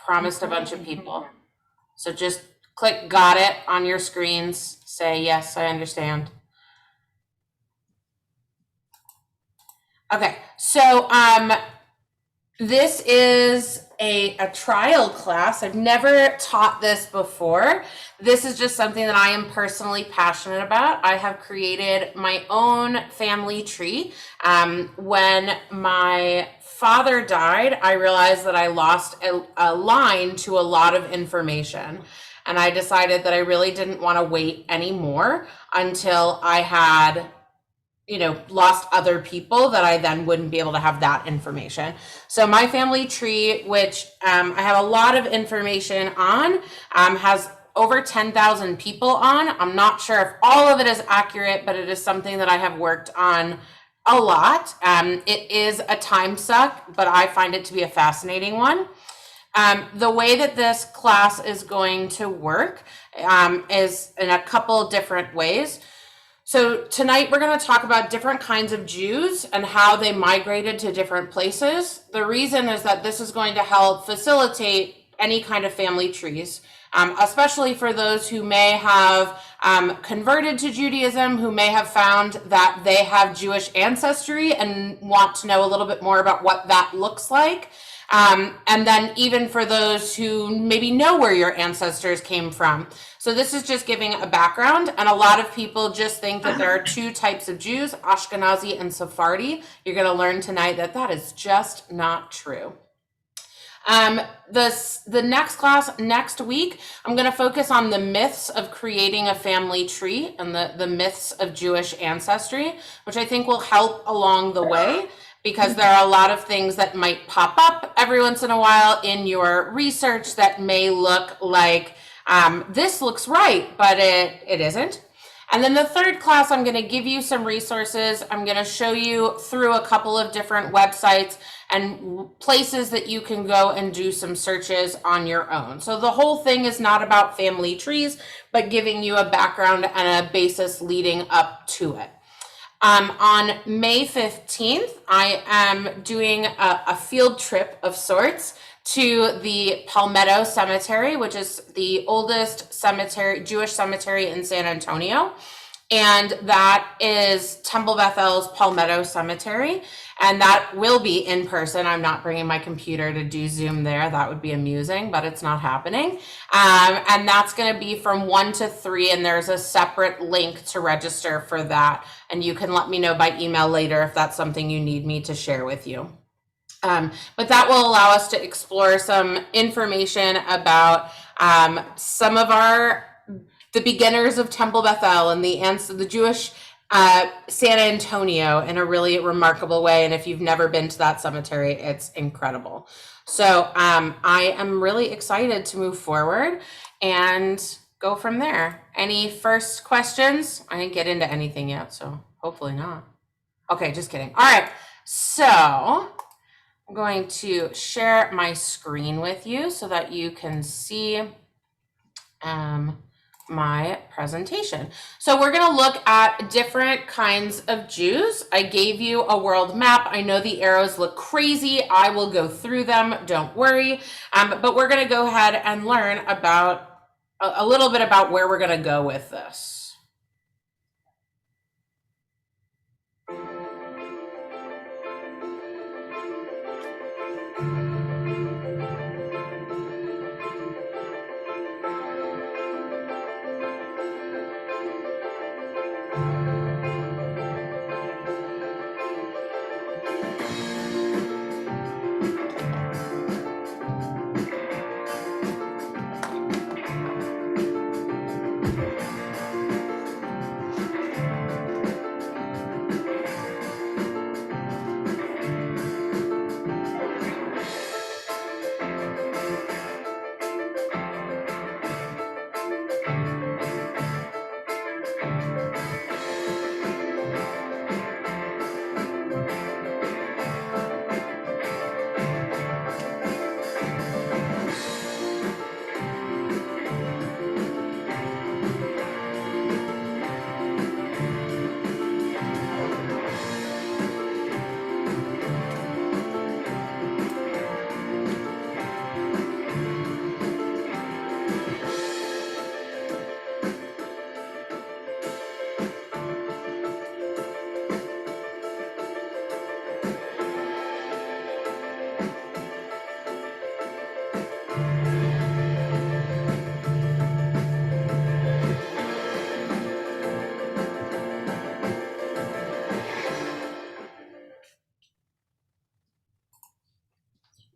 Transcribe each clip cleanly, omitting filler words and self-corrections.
promised a bunch of people. So just click got it on your screens. Say, yes, I understand. Okay, so this is a trial class. I've never taught this before. This is just something that I am personally passionate about. I have created my own family tree. When my father died, I realized that I lost a line to a lot of information. And I decided that I really didn't want to wait anymore until I had lost other people, that I then wouldn't be able to have that information. So my family tree, which I have a lot of information on, has over 10,000 people on. I'm not sure if all of it is accurate, but it is something that I have worked on a lot. It is a time suck, but I find it to be a fascinating one. The way that this class is going to work is in a couple different ways. So tonight we're going to talk about different kinds of Jews and how they migrated to different places. The reason is that this is going to help facilitate any kind of family trees, especially for those who may have converted to Judaism, who may have found that they have Jewish ancestry and want to know a little bit more about what that looks like. And then even for those who maybe know where your ancestors came from. So this is just giving a background, and a lot of people just think that there are two types of Jews, Ashkenazi and Sephardi. You're going to learn tonight that that is just not true. The next class next week, I'm going to focus on the myths of creating a family tree and the myths of Jewish ancestry, which I think will help along the way, because there are a lot of things that might pop up every once in a while in your research that may look like this looks right, but it isn't. And then the third class, I'm going to give you some resources. I'm going to show you through a couple of different websites and places that you can go and do some searches on your own. So the whole thing is not about family trees, but giving you a background and a basis leading up to it. On May 15th, I am doing a field trip of sorts to the Palmetto Cemetery, which is the oldest cemetery, Jewish cemetery in San Antonio. And that is Temple Bethel's Palmetto Cemetery. And that will be in person. I'm not bringing my computer to do Zoom there. That would be amusing, but it's not happening. And that's going to be from 1 to 3. And there's a separate link to register for that. And you can let me know by email later if that's something you need me to share with you. But that will allow us to explore some information about some of the beginners of Temple Bethel and the Jewish San Antonio in a really remarkable way. And if you've never been to that cemetery, it's incredible. So I am really excited to move forward and go from there. Any first questions? I didn't get into anything yet, so hopefully not. Okay, just kidding. All right, so I'm going to share my screen with you so that you can see my presentation. So we're going to look at different kinds of Jews. I gave you a world map. I know the arrows look crazy. I will go through them. Don't worry. But we're going to go ahead and learn about a little bit about where we're going to go with this.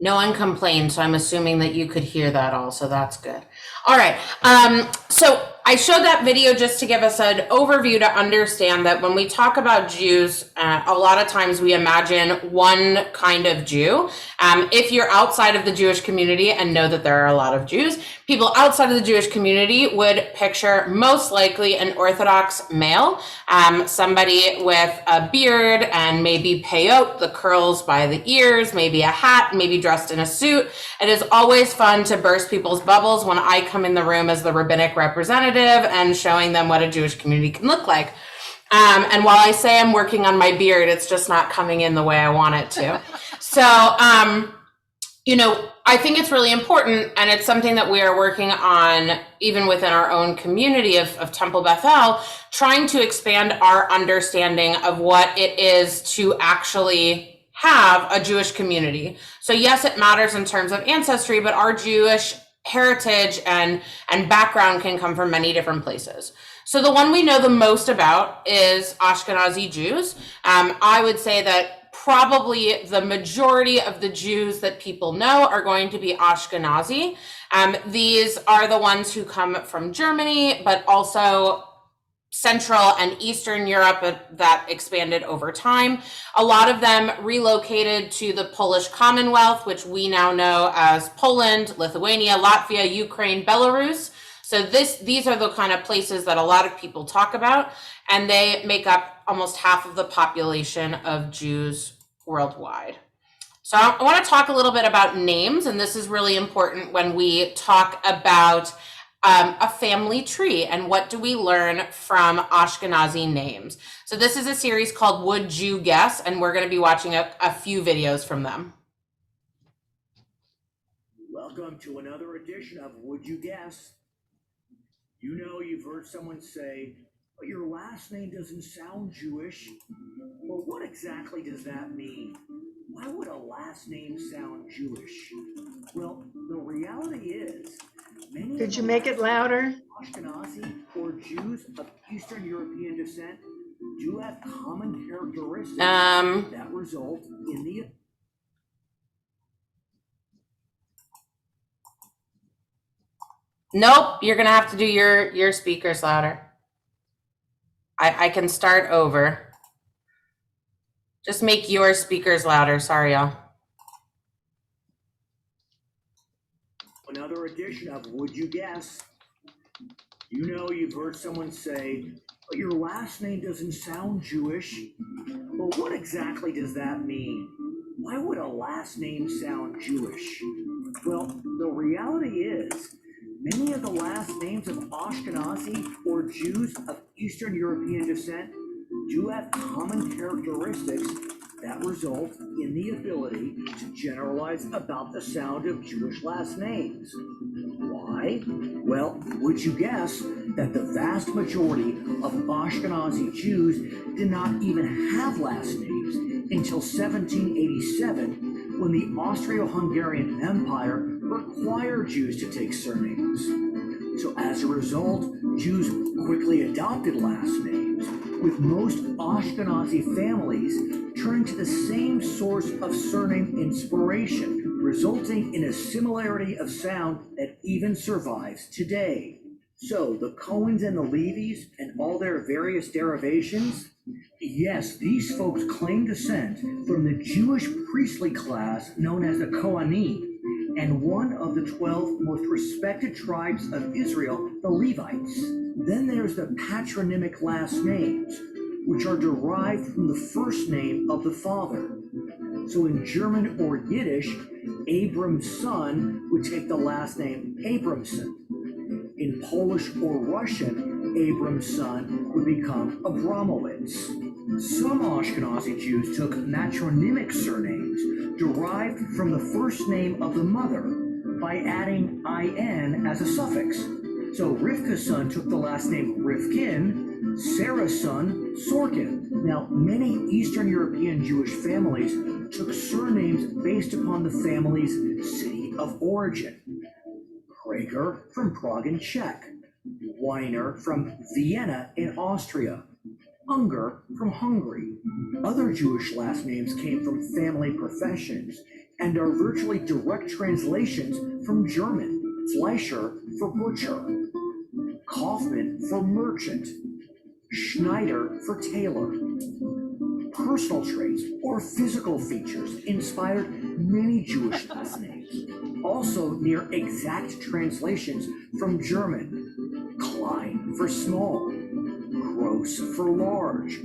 No one complained, so I'm assuming that you could hear that all, so that's good. All right. So I showed that video just to give us an overview to understand that when we talk about Jews, a lot of times we imagine one kind of Jew. If you're outside of the Jewish community and know that there are a lot of Jews, people outside of the Jewish community would picture most likely an Orthodox male, somebody with a beard and maybe peyot, the curls by the ears, maybe a hat, maybe dressed in a suit. It is always fun to burst people's bubbles when I come in the room as the rabbinic representative and showing them what a Jewish community can look like. And while I say I'm working on my beard, it's just not coming in the way I want it to. So, I think it's really important, and it's something that we are working on even within our own community of Temple Bethel, trying to expand our understanding of what it is to actually have a Jewish community. So yes, it matters in terms of ancestry, but our Jewish heritage and background can come from many different places. So the one we know the most about is Ashkenazi Jews. I would say that probably the majority of the Jews that people know are going to be Ashkenazi. These are the ones who come from Germany, but also Central and Eastern Europe that expanded over time. A lot of them relocated to the Polish Commonwealth, which we now know as Poland, Lithuania, Latvia, Ukraine, Belarus. So these are the kind of places that a lot of people talk about, and they make up almost half of the population of Jews worldwide. So I want to talk a little bit about names, and this is really important when we talk about a family tree and what do we learn from Ashkenazi names. So this is a series called Would You Guess, and we're going to be watching a few videos from them. Welcome to another edition of Would You Guess? You've heard someone say, "But your last name doesn't sound Jewish." Well, what exactly does that mean? Why would a last name sound Jewish? Well, the reality is, many Could you make it louder? Ashkenazi or Jews of Eastern European descent do have common characteristics that result in the Nope, you're gonna have to do your speakers louder. I can start over. Just make your speakers louder. Sorry, y'all. Another edition of Would You Guess? You've heard someone say, "But your last name doesn't sound Jewish." Well, what exactly does that mean? Why would a last name sound Jewish? Well, the reality is, many of the last names of Ashkenazi or Jews of Eastern European descent do have common characteristics that result in the ability to generalize about the sound of Jewish last names. Why? Well, would you guess that the vast majority of Ashkenazi Jews did not even have last names until 1787, when the Austro-Hungarian Empire required Jews to take surnames. So as a result, Jews quickly adopted last names, with most Ashkenazi families turning to the same source of surname inspiration, resulting in a similarity of sound that even survives today. So the Cohens and the Levis and all their various derivations, yes, these folks claim descent from the Jewish priestly class known as the Kohanim, and one of the 12 most respected tribes of Israel, the Levites. Then there's the patronymic last names, which are derived from the first name of the father. So in German or Yiddish, Abram's son would take the last name Abramson. In Polish or Russian, Abram's son would become Abramowitz. Some Ashkenazi Jews took matronymic surnames derived from the first name of the mother by adding "in" as a suffix. So Rivka's son took the last name Rivkin, Sarah's son Sorkin. Now, many Eastern European Jewish families took surnames based upon the family's city of origin. Prager from Prague in Czech, Weiner from Vienna in Austria, hunger from hungry. Other Jewish last names came from family professions and are virtually direct translations from German. Fleischer for butcher, Kaufman for merchant, Schneider for tailor. Personal traits or physical features inspired many Jewish last names, also near exact translations from German. Klein for small, Gross for large,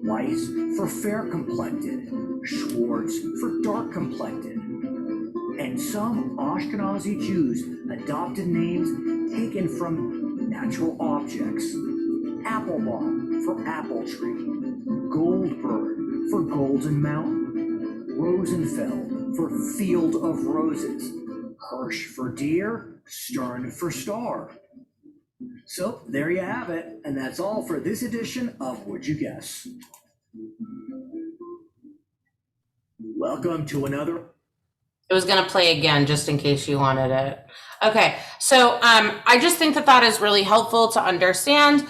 Weiss for fair complected, Schwartz for dark complected. And some Ashkenazi Jews adopted names taken from natural objects. Applebaum for apple tree, Goldberg for golden mountain, Rosenfeld for field of roses, Hirsch for deer, Stern for star. So there you have it, and that's all for this edition of Would You Guess? Welcome to another. It was going to play again just in case you wanted it. Okay, so I just think that is really helpful to understand.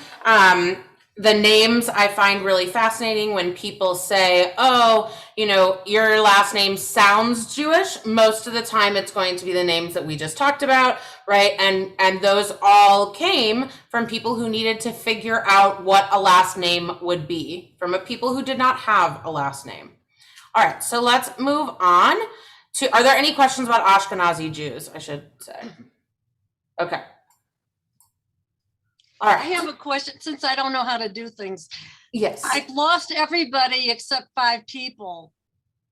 The names I find really fascinating when people say, oh, you know, your last name sounds Jewish. Most of the time it's going to be the names that we just talked about, right? And those all came from people who needed to figure out what a last name would be, from people who did not have a last name. All right, so let's move on to, are there any questions about Ashkenazi Jews, I should say? Okay. All right. I have a question, since I don't know how to do things. Yes. I've lost everybody except 5 people.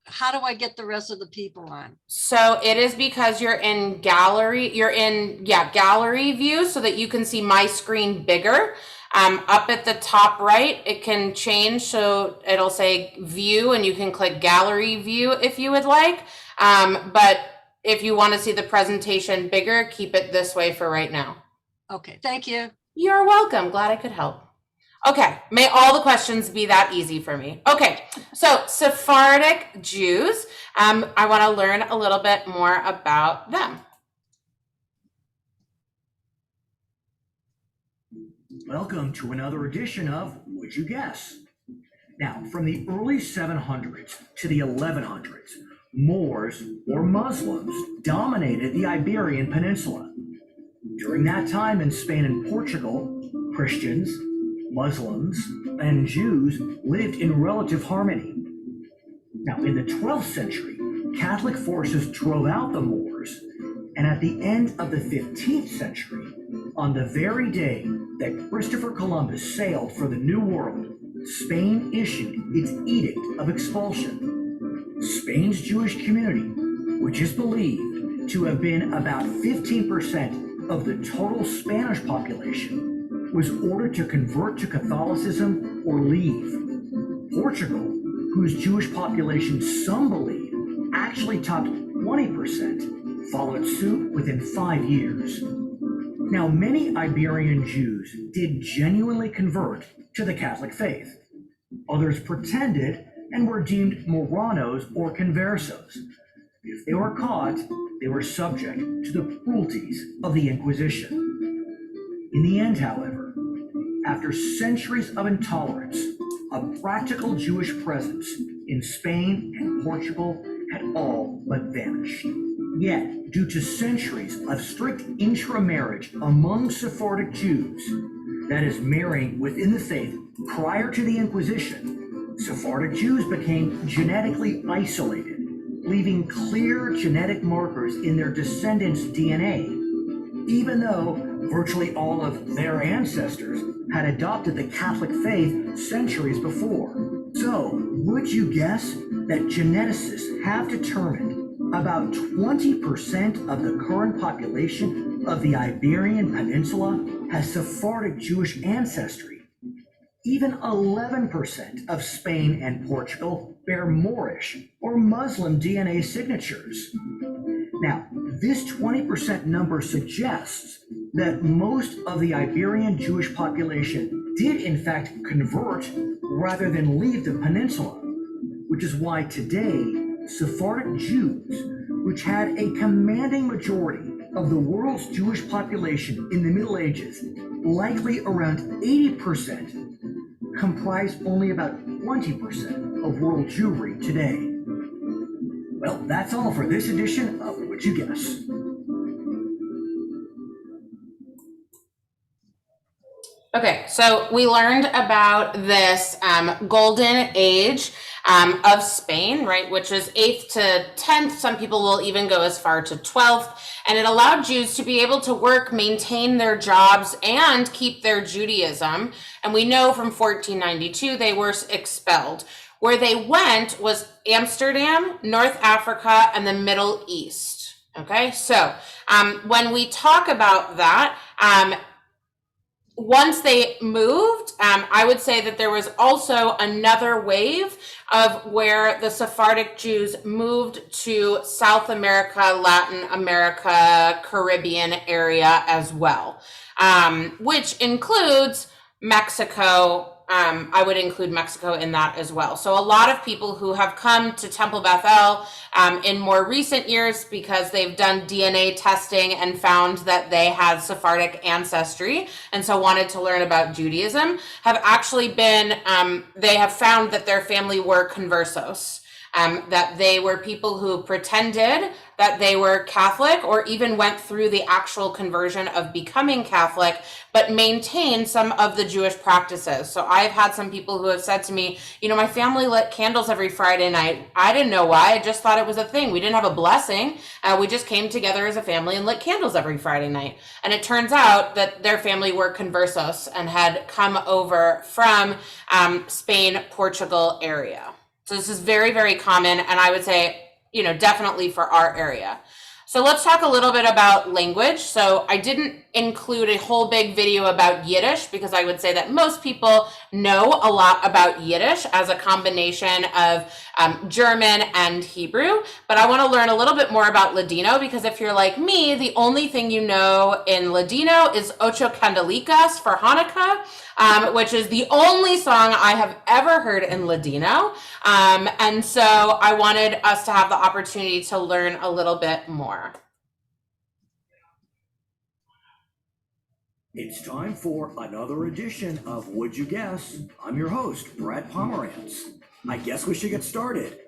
How do I get the rest of the people on? So it is because you're in gallery, gallery view, so that you can see my screen bigger. Up at the top right, it can change, so it'll say view, and you can click gallery view if you would like. But if you want to see the presentation bigger, keep it this way for right now. Okay, thank you. You're welcome. Glad I could help. Okay, may all the questions be that easy for me. Okay, so Sephardic Jews, I want to learn a little bit more about them. Welcome to another edition of Would You Guess? Now, from the early 700s to the 1100s, Moors or Muslims dominated the Iberian Peninsula. During that time in Spain and Portugal, Christians, Muslims, and Jews lived in relative harmony. Now, in the 12th century, Catholic forces drove out the Moors, and at the end of the 15th century, on the very day that Christopher Columbus sailed for the New World, Spain issued its Edict of Expulsion. Spain's Jewish community, which is believed to have been about 15% of the total Spanish population, was ordered to convert to Catholicism or leave. Portugal, whose Jewish population some believe actually topped 20%, followed suit within 5 years. Now, many Iberian Jews did genuinely convert to the Catholic faith. Others pretended and were deemed Moranos or conversos. If they were caught, they were subject to the cruelties of the Inquisition. In the end, however, after centuries of intolerance, a practical Jewish presence in Spain and Portugal had all but vanished. Yet, due to centuries of strict intramarriage among Sephardic Jews, that is, marrying within the faith prior to the Inquisition, Sephardic Jews became genetically isolated, leaving clear genetic markers in their descendants' DNA, even though virtually all of their ancestors had adopted the Catholic faith centuries before. So, would you guess that geneticists have determined about 20% of the current population of the Iberian Peninsula has Sephardic Jewish ancestry? Even 11% of Spain and Portugal bear Moorish or Muslim DNA signatures. Now, this 20% number suggests that most of the Iberian Jewish population did in fact convert rather than leave the peninsula, which is why today Sephardic Jews, which had a commanding majority of the world's Jewish population in the Middle Ages, likely around 80%, comprise only about 20% of world Jewry today. Well, that's all for this edition of Would You Guess? Okay, so we learned about this golden age of Spain, right, which is 8th to 10th. Some people will even go as far to 12th. And it allowed Jews to be able to work, maintain their jobs, and keep their Judaism. And we know from 1492 they were expelled. Where they went was Amsterdam, North Africa, and the Middle East. Okay, so when we talk about that, once they moved, I would say that there was also another wave of where the Sephardic Jews moved to South America, Latin America, Caribbean area as well, which includes Mexico. I would include Mexico in that as well. So a lot of people who have come to Temple Bethel in more recent years because they've done DNA testing and found that they had Sephardic ancestry and so wanted to learn about Judaism have actually been, they have found that their family were conversos. That they were people who pretended that they were Catholic or even went through the actual conversion of becoming Catholic, but maintained some of the Jewish practices. So I've had some people who have said to me, you know, my family lit candles every Friday night. I didn't know why. I just thought it was a thing. We didn't have a blessing. We just came together as a family and lit candles every Friday night. And it turns out that their family were conversos and had come over from Spain, Portugal area. So this is very, very common, and I would say, you know, definitely for our area. So let's talk a little bit about language. So I didn't include a whole big video about Yiddish because I would say that most people know a lot about Yiddish as a combination of German and Hebrew. But I want to learn a little bit more about Ladino because if you're like me, the only thing you know in Ladino is Ocho Candelicas for Hanukkah, which is the only song I have ever heard in Ladino. And so I wanted us to have the opportunity to learn a little bit more. It's time for another edition of Would You Guess? I'm your host, Brad Pomerantz. I guess we should get started.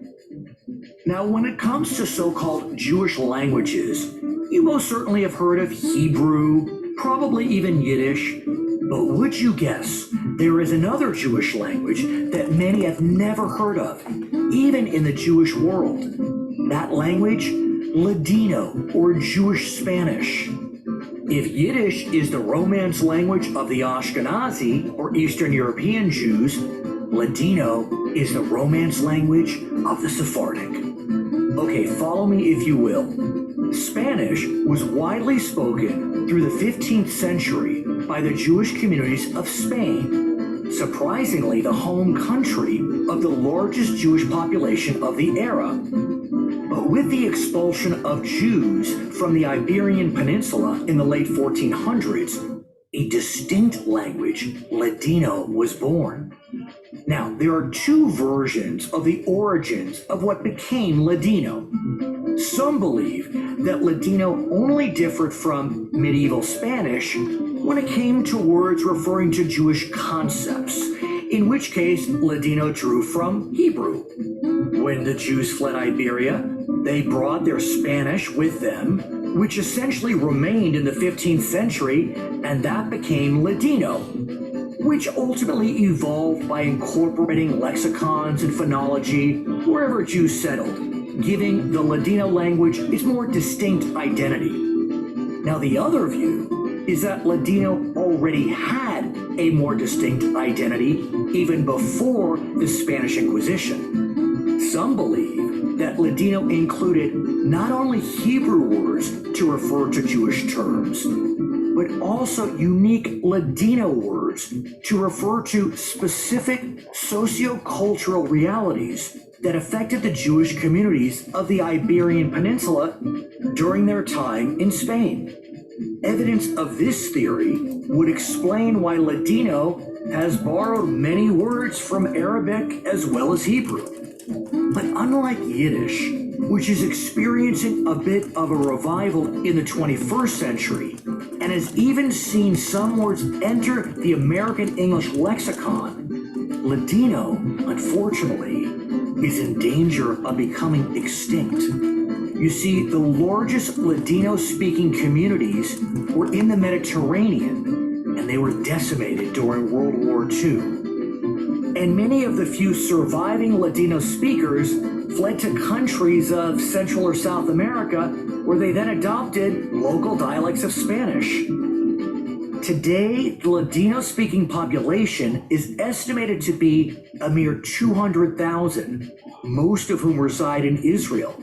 Now, when it comes to so-called Jewish languages, you most certainly have heard of Hebrew, probably even Yiddish. But would you guess there is another Jewish language that many have never heard of, even in the Jewish world? That language? Ladino, or Jewish Spanish. If Yiddish is the Romance language of the Ashkenazi or Eastern European Jews, Ladino is the Romance language of the Sephardic. Okay, follow me if you will. Spanish was widely spoken through the 15th century by the Jewish communities of Spain, surprisingly the home country of the largest Jewish population of the era. But with the expulsion of Jews from the Iberian Peninsula in the late 1400s, a distinct language, Ladino, was born. Now, there are two versions of the origins of what became Ladino. Some believe that Ladino only differed from medieval Spanish when it came to words referring to Jewish concepts, in which case Ladino drew from Hebrew. When the Jews fled Iberia, they brought their Spanish with them, which essentially remained in the 15th century, and that became Ladino, which ultimately evolved by incorporating lexicons and phonology wherever Jews settled, giving the Ladino language its more distinct identity. Now, the other view is that Ladino already had a more distinct identity even before the Spanish Inquisition. Some believe that Ladino included not only Hebrew words to refer to Jewish terms, but also unique Ladino words to refer to specific socio-cultural realities that affected the Jewish communities of the Iberian Peninsula during their time in Spain. Evidence of this theory would explain why Ladino has borrowed many words from Arabic as well as Hebrew. But unlike Yiddish, which is experiencing a bit of a revival in the 21st century, and has even seen some words enter the American English lexicon, Ladino, unfortunately, is in danger of becoming extinct. You see, the largest Ladino-speaking communities were in the Mediterranean, and they were decimated during World War II. And many of the few surviving Ladino speakers fled to countries of Central or South America, where they then adopted local dialects of Spanish. Today, the Ladino-speaking population is estimated to be a mere 200,000, most of whom reside in Israel.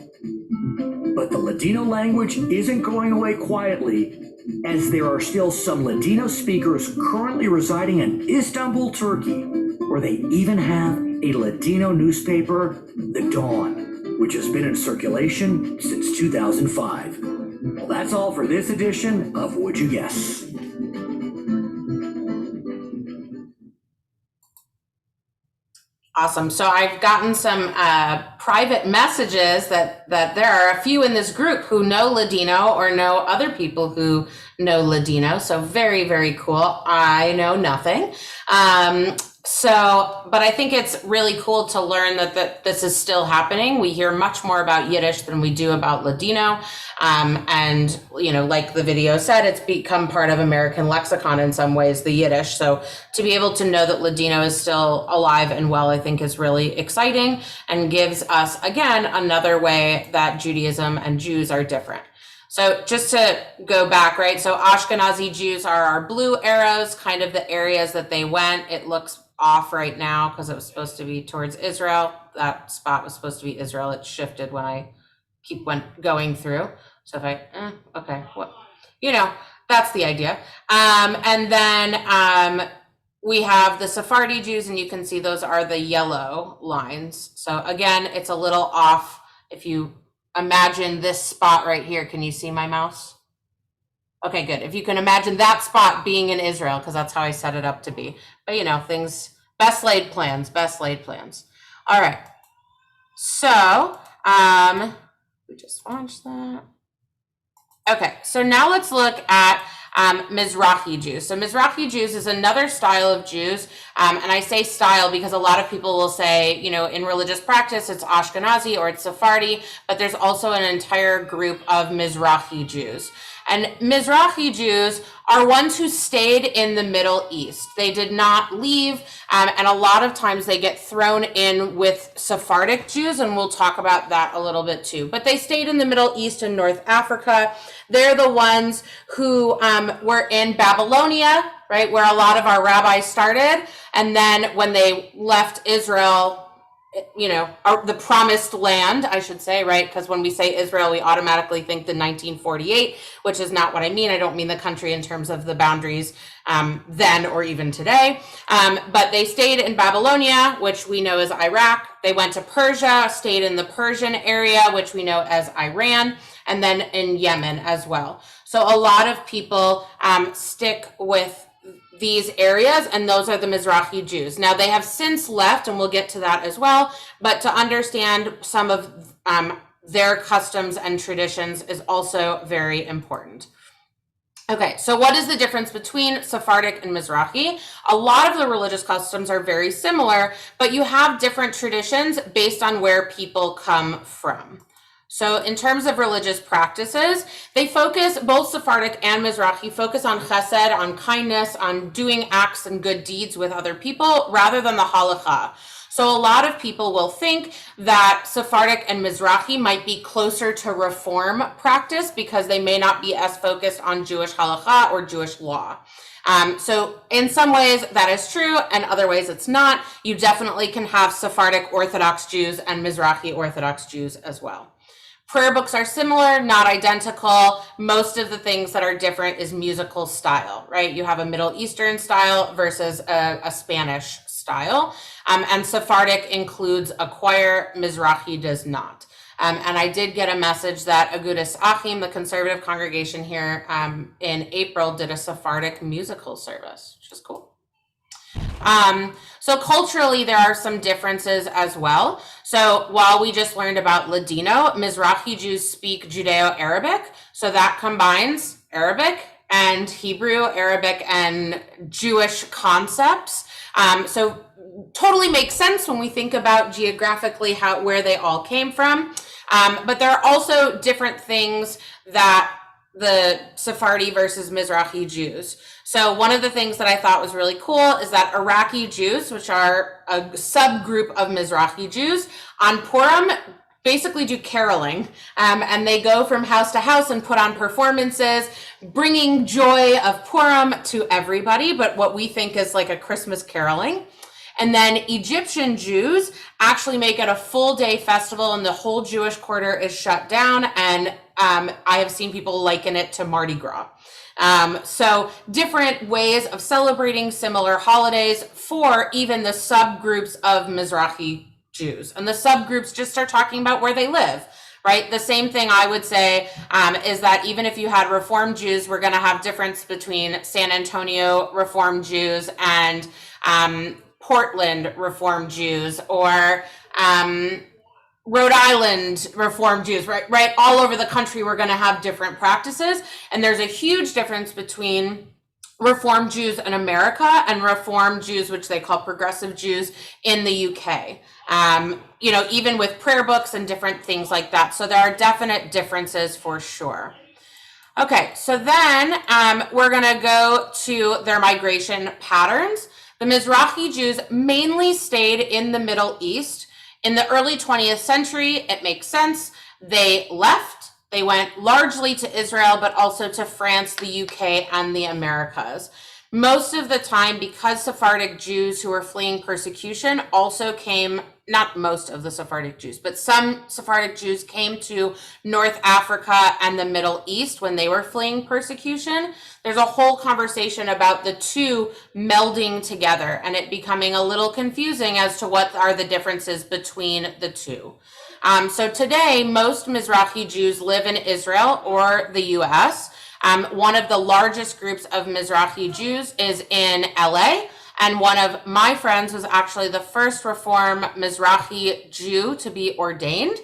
But the Ladino language isn't going away quietly, as there are still some Ladino speakers currently residing in Istanbul, Turkey, where they even have a Ladino newspaper, The Dawn, which has been in circulation since 2005. Well, that's all for this edition of Would You Guess? Awesome. So I've gotten some private messages that there are a few in this group who know Ladino or know other people who know Ladino. So very, very cool. I know nothing. But I think it's really cool to learn that this is still happening. We hear much more about Yiddish than we do about Ladino. And, you know, like the video said, it's become part of American lexicon in some ways, the Yiddish. So to be able to know that Ladino is still alive and well, I think is really exciting and gives us, again, another way that Judaism and Jews are different. So just to go back, right? So Ashkenazi Jews are our blue arrows, kind of the areas that they went. It looks off right now because it was supposed to be towards Israel. That spot was supposed to be Israel. It shifted when I keep going through. So if I, okay, what, you know, that's the idea. And then we have the Sephardi Jews, and you can see those are the yellow lines. So again, it's a little off. If you imagine this spot right here, can you see my mouse? Okay, good. If you can imagine that spot being in Israel, because that's how I set it up to be. But you know, things, best laid plans. All right. So, we just watched that. Okay, so now let's look at Mizrahi Jews. So Mizrahi Jews is another style of Jews. And I say style because a lot of people will say, you know, in religious practice, it's Ashkenazi or it's Sephardi, but there's also an entire group of Mizrahi Jews. And Mizrahi Jews are ones who stayed in the Middle East. They did not leave, and a lot of times they get thrown in with Sephardic Jews, and we'll talk about that a little bit too. But they stayed in the Middle East and North Africa. They're the ones who were in Babylonia, right, where a lot of our rabbis started. And then when they left Israel, you know, the promised land, I should say, right? Because when we say Israel, we automatically think the 1948, which is not what I mean. I don't mean the country in terms of the boundaries then or even today. But they stayed in Babylonia, which we know as Iraq. They went to Persia, stayed in the Persian area, which we know as Iran, and then in Yemen as well. So a lot of people stick with these areas, and those are the Mizrahi Jews. Now they have since left, and we'll get to that as well, but to understand some of their customs and traditions is also very important. Okay, so what is the difference between Sephardic and Mizrahi? A lot of the religious customs are very similar, but you have different traditions based on where people come from. So in terms of religious practices, they focus, both Sephardic and Mizrahi focus on chesed, on kindness, on doing acts and good deeds with other people rather than the halakha. So a lot of people will think that Sephardic and Mizrahi might be closer to Reform practice because they may not be as focused on Jewish halakha or Jewish law. So in some ways that is true, and other ways it's not. You definitely can have Sephardic Orthodox Jews and Mizrahi Orthodox Jews as well. Prayer books are similar, not identical. Most of the things that are different is musical style, right? You have a Middle Eastern style versus a Spanish style. And Sephardic includes a choir, Mizrahi does not. And I did get a message that Agudas Achim, the conservative congregation here in April, did a Sephardic musical service, which is cool. So culturally, there are some differences as well. So while we just learned about Ladino, Mizrahi Jews speak Judeo-Arabic. So that combines Arabic and Hebrew, Arabic and Jewish concepts. So totally makes sense when we think about geographically where they all came from. But there are also different things that the Sephardi versus Mizrahi Jews. So one of the things that I thought was really cool is that Iraqi Jews, which are a subgroup of Mizrahi Jews, on Purim basically do caroling, and they go from house to house and put on performances, bringing joy of Purim to everybody, but what we think is like a Christmas caroling. And then Egyptian Jews actually make it a full day festival, and the whole Jewish quarter is shut down. And I have seen people liken it to Mardi Gras. So different ways of celebrating similar holidays for even the subgroups of Mizrahi Jews. And the subgroups just start talking about where they live, right? The same thing I would say is that even if you had Reform Jews, we're going to have difference between San Antonio Reform Jews and Portland Reform Jews, or Rhode Island Reform Jews, right? All over the country, we're going to have different practices. And there's a huge difference between Reform Jews in America and Reform Jews, which they call progressive Jews, in the UK. Even with prayer books and different things like that. So there are definite differences for sure. Okay, so then we're going to go to their migration patterns. The Mizrahi Jews mainly stayed in the Middle East. In the early 20th century, it makes sense. They left. They went largely to Israel, but also to France, the UK, and the Americas. Most of the time, because Sephardic Jews who were fleeing persecution also came, not most of the Sephardic Jews, but some Sephardic Jews came to North Africa and the Middle East when they were fleeing persecution. There's a whole conversation about the two melding together and it becoming a little confusing as to what are the differences between the two. So today, most Mizrahi Jews live in Israel or the US. One of the largest groups of Mizrahi Jews is in LA. And one of my friends was actually the first Reform Mizrahi Jew to be ordained.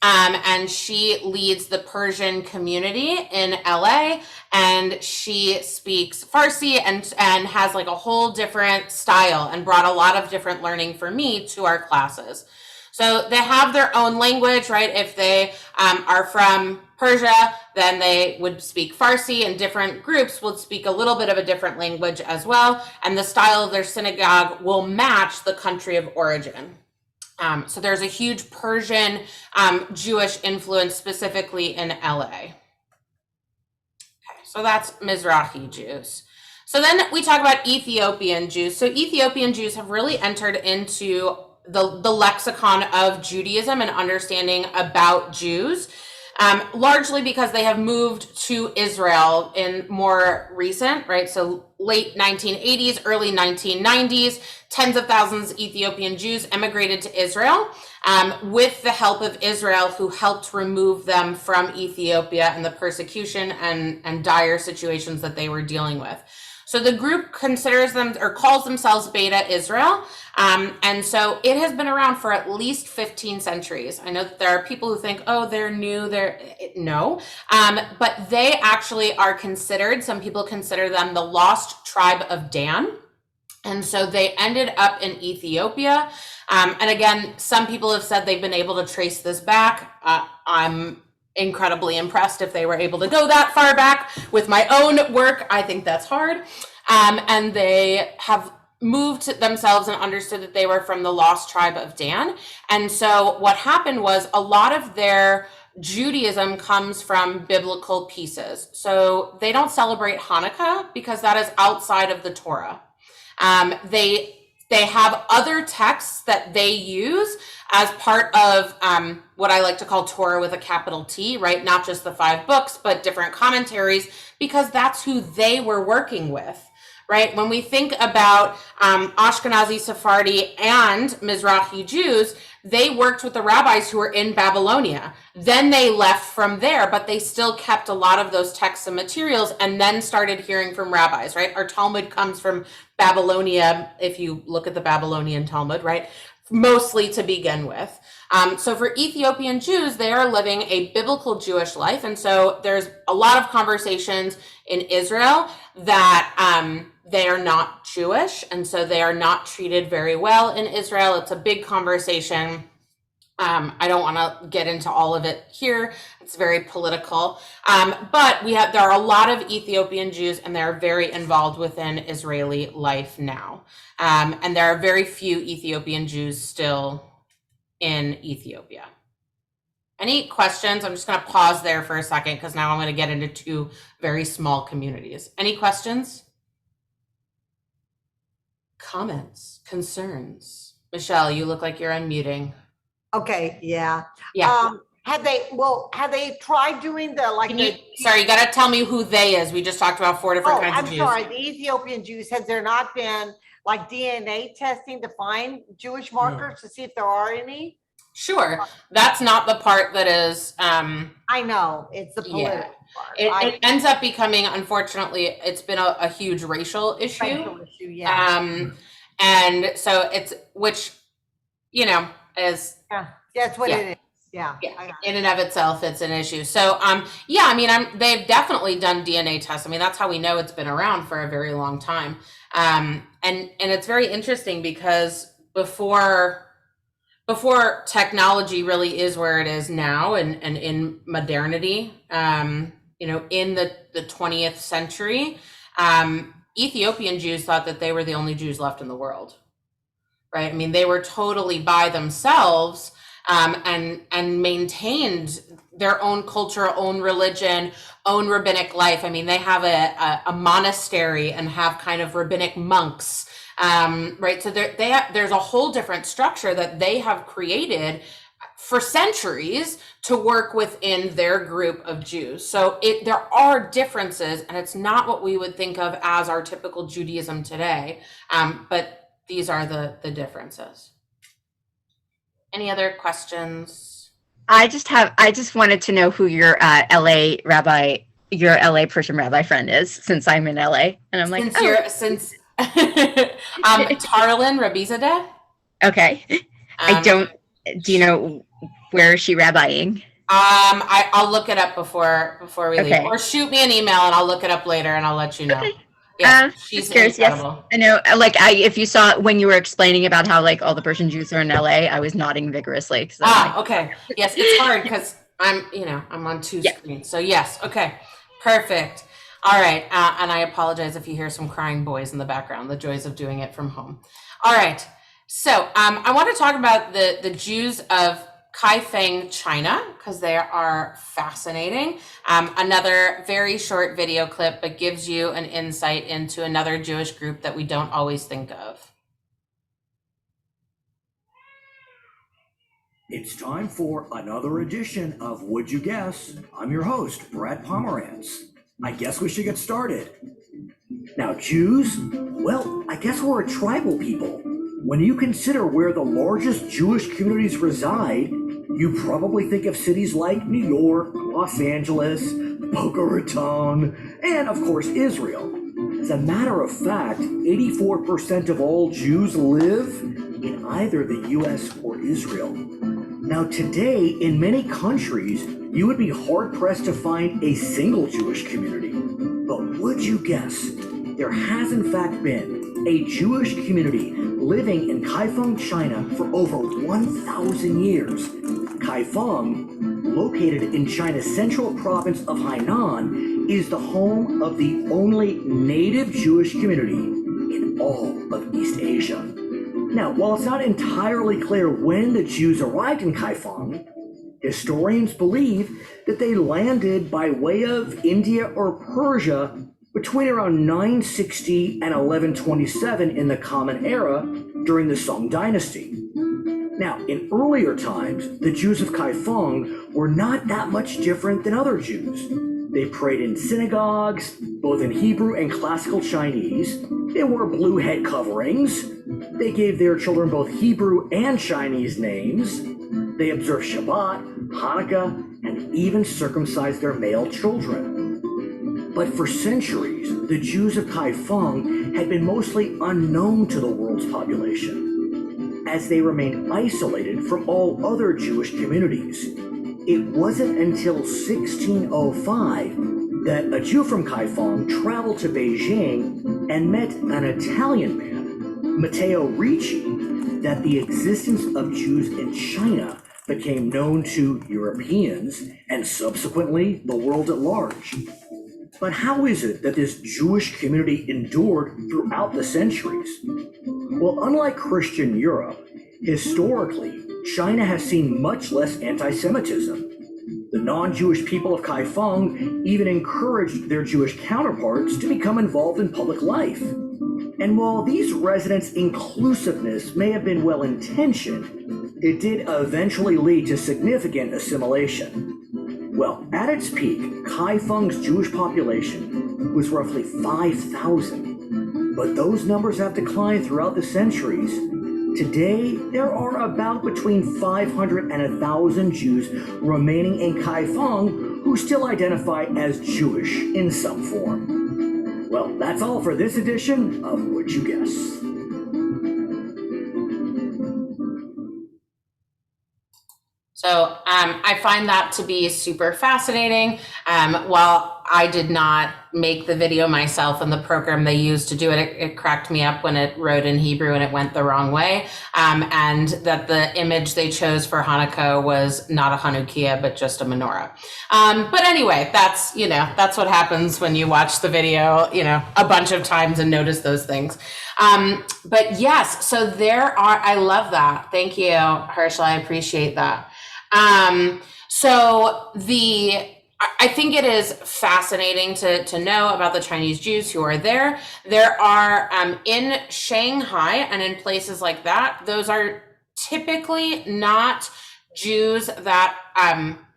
And she leads the Persian community in LA. And she speaks Farsi and has like a whole different style and brought a lot of different learning for me to our classes. So they have their own language, right? If they are from Persia, then they would speak Farsi, and different groups would speak a little bit of a different language as well. And the style of their synagogue will match the country of origin. So there's a huge Persian Jewish influence specifically in LA. Okay, so that's Mizrahi Jews. So then we talk about Ethiopian Jews. So Ethiopian Jews have really entered into the lexicon of Judaism and understanding about Jews, largely because they have moved to Israel in more recent, right? So late 1980s, early 1990s, tens of thousands of Ethiopian Jews emigrated to Israel with the help of Israel, who helped remove them from Ethiopia and the persecution and dire situations that they were dealing with. So the group considers them or calls themselves Beta Israel. And so it has been around for at least 15 centuries. I know that there are people who think, oh, they're new, no. But they actually are considered, some people consider them the lost tribe of Dan. And so they ended up in Ethiopia. And again, some people have said they've been able to trace this back. I'm incredibly impressed if they were able to go that far back. With my own work, I think that's hard. And they have moved themselves and understood that they were from the lost tribe of Dan. And so what happened was a lot of their Judaism comes from biblical pieces. So they don't celebrate Hanukkah because that is outside of the Torah. They have other texts that they use as part of what I like to call Torah with a capital T, right? Not just the 5 books, but different commentaries, because that's who they were working with, right? When we think about Ashkenazi, Sephardi, and Mizrahi Jews, they worked with the rabbis who were in Babylonia. Then they left from there, but they still kept a lot of those texts and materials and then started hearing from rabbis, right? Our Talmud comes from Babylonia, if you look at the Babylonian Talmud, right? Mostly to begin with. So for Ethiopian Jews, they are living a biblical Jewish life. And so there's a lot of conversations in Israel that they are not Jewish, and so they are not treated very well in Israel. It's a big conversation. I don't want to get into all of it here. It's very political. But there are a lot of Ethiopian Jews, and they're very involved within Israeli life now. And there are very few Ethiopian Jews still in Ethiopia. Any questions? I'm just going to pause there for a second because now I'm going to get into two very small communities. Any questions? Comments? Concerns? Michelle, you look like you're unmuting. Okay, yeah. Yeah. Have they tried doing the Sorry, you got to tell me who they is. We just talked about 4 different kinds of Jews. I'm sorry, the Ethiopian Jews, has there not been like DNA testing to find Jewish markers to see if there are any? Sure. That's not the part that is, I know, it's the political part. It ends up becoming, unfortunately, it's been a huge racial issue. Yeah. And so which, is. Yeah, that's what Yeah. it is. Yeah. In and of itself, it's an issue. So, they've definitely done DNA tests. I mean, that's how we know it's been around for a very long time. And it's very interesting because before technology really is where it is now and in modernity, in the 20th century, Ethiopian Jews thought that they were the only Jews left in the world, right? I mean, they were totally by themselves, and maintained their own culture, own religion, own rabbinic life. I mean, they have a monastery and have kind of rabbinic monks, right? So there's a whole different structure that they have created for centuries to work within their group of Jews. So there are differences, and it's not what we would think of as our typical Judaism today, but these are the differences. Any other questions? I just wanted to know who your LA Persian rabbi friend is, since I'm in LA, and I'm like, Tarlin Rabizadeh. Okay. Do you know where is she rabbiing? I'll look it up before we leave, or shoot me an email and I'll look it up later and I'll let you know. Okay. Yeah, she's incredible. Yes. I know. If you saw when you were explaining about how all the Persian Jews are in LA, I was nodding vigorously. Okay. Yes, it's hard because I'm on two screens. So yes. Okay. Perfect. All right. And I apologize if you hear some crying boys in the background. The joys of doing it from home. All right. So I want to talk about the Jews of Kaifeng, China, because they are fascinating. Another very short video clip, but gives you an insight into another Jewish group that we don't always think of. It's time for another edition of Would You Guess? I'm your host, Brad Pomerantz. I guess we should get started. Now, Jews, well, I guess we're a tribal people. When you consider where the largest Jewish communities reside, you probably think of cities like New York, Los Angeles, Boca Raton, and of course Israel. As a matter of fact, 84% of all Jews live in either the US or Israel. Now today, in many countries, you would be hard-pressed to find a single Jewish community. But would you guess, there has in fact been a Jewish community living in Kaifeng, China for over 1,000 years. Kaifeng, located in China's central province of Hainan, is the home of the only native Jewish community in all of East Asia. Now, while it's not entirely clear when the Jews arrived in Kaifeng, historians believe that they landed by way of India or Persia between around 960 and 1127 in the Common Era during the Song Dynasty. Now, in earlier times, the Jews of Kaifeng were not that much different than other Jews. They prayed in synagogues, both in Hebrew and classical Chinese. They wore blue head coverings. They gave their children both Hebrew and Chinese names. They observed Shabbat, Hanukkah, and even circumcised their male children. But for centuries, the Jews of Kaifeng had been mostly unknown to the world's population, as they remained isolated from all other Jewish communities. It wasn't until 1605 that a Jew from Kaifeng traveled to Beijing and met an Italian man, Matteo Ricci, that the existence of Jews in China became known to Europeans and subsequently the world at large. But how is it that this Jewish community endured throughout the centuries? Well, unlike Christian Europe, historically, China has seen much less anti-Semitism. The non-Jewish people of Kaifeng even encouraged their Jewish counterparts to become involved in public life. And while these residents' inclusiveness may have been well-intentioned, it did eventually lead to significant assimilation. Well, at its peak, Kaifeng's Jewish population was roughly 5,000, but those numbers have declined throughout the centuries. Today, there are about between 500 and 1,000 Jews remaining in Kaifeng who still identify as Jewish in some form. Well, that's all for this edition of Would You Guess? So I find that to be super fascinating. While I did not make the video myself and the program they used to do it, it cracked me up when it wrote in Hebrew and it went the wrong way. And that the image they chose for Hanukkah was not a Hanukkah, but just a menorah. But anyway, that's what happens when you watch the video, a bunch of times and notice those things. But yes, so I love that. Thank you, Herschel. I appreciate that. I think it is fascinating to know about the Chinese Jews who are there. There are, in Shanghai and in places like that, those are typically not Jews that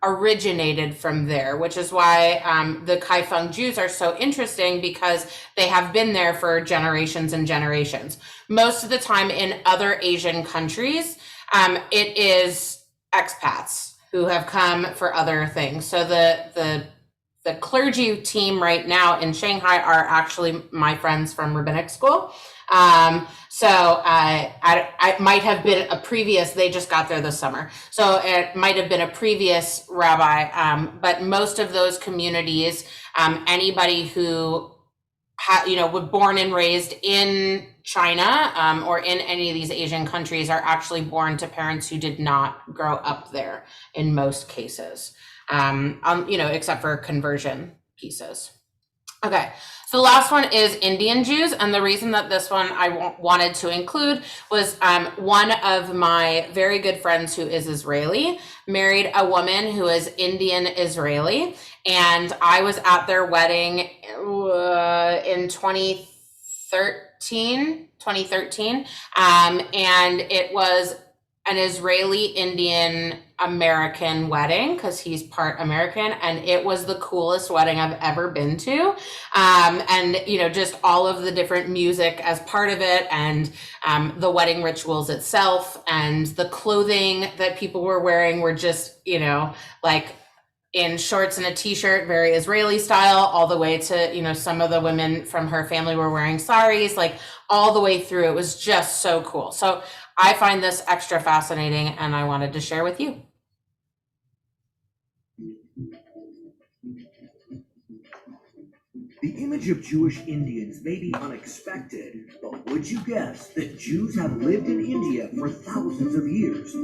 originated from there, which is why the Kaifeng Jews are so interesting, because they have been there for generations and generations. Most of the time in other Asian countries, it is expats who have come for other things. So the clergy team right now in Shanghai are actually my friends from rabbinic school. So I might have been a previous, they just got there this summer. So it might have been a previous rabbi, but most of those communities, anybody who was born and raised in China or in any of these Asian countries are actually born to parents who did not grow up there in most cases, except for conversion pieces. Okay, so the last one is Indian Jews, and the reason that this one I wanted to include was one of my very good friends who is Israeli married a woman who is Indian Israeli, and I was at their wedding in 2013, and it was an Israeli Indian American wedding because he's part American, and it was the coolest wedding I've ever been to. And just all of the different music as part of it, and the wedding rituals itself, and the clothing that people were wearing were just like in shorts and a t-shirt, very Israeli style, all the way to some of the women from her family were wearing saris, like all the way through. It was just so cool. So I find this extra fascinating, and I wanted to share with you. The image of Jewish Indians may be unexpected, but would you guess that Jews have lived in India for thousands of years?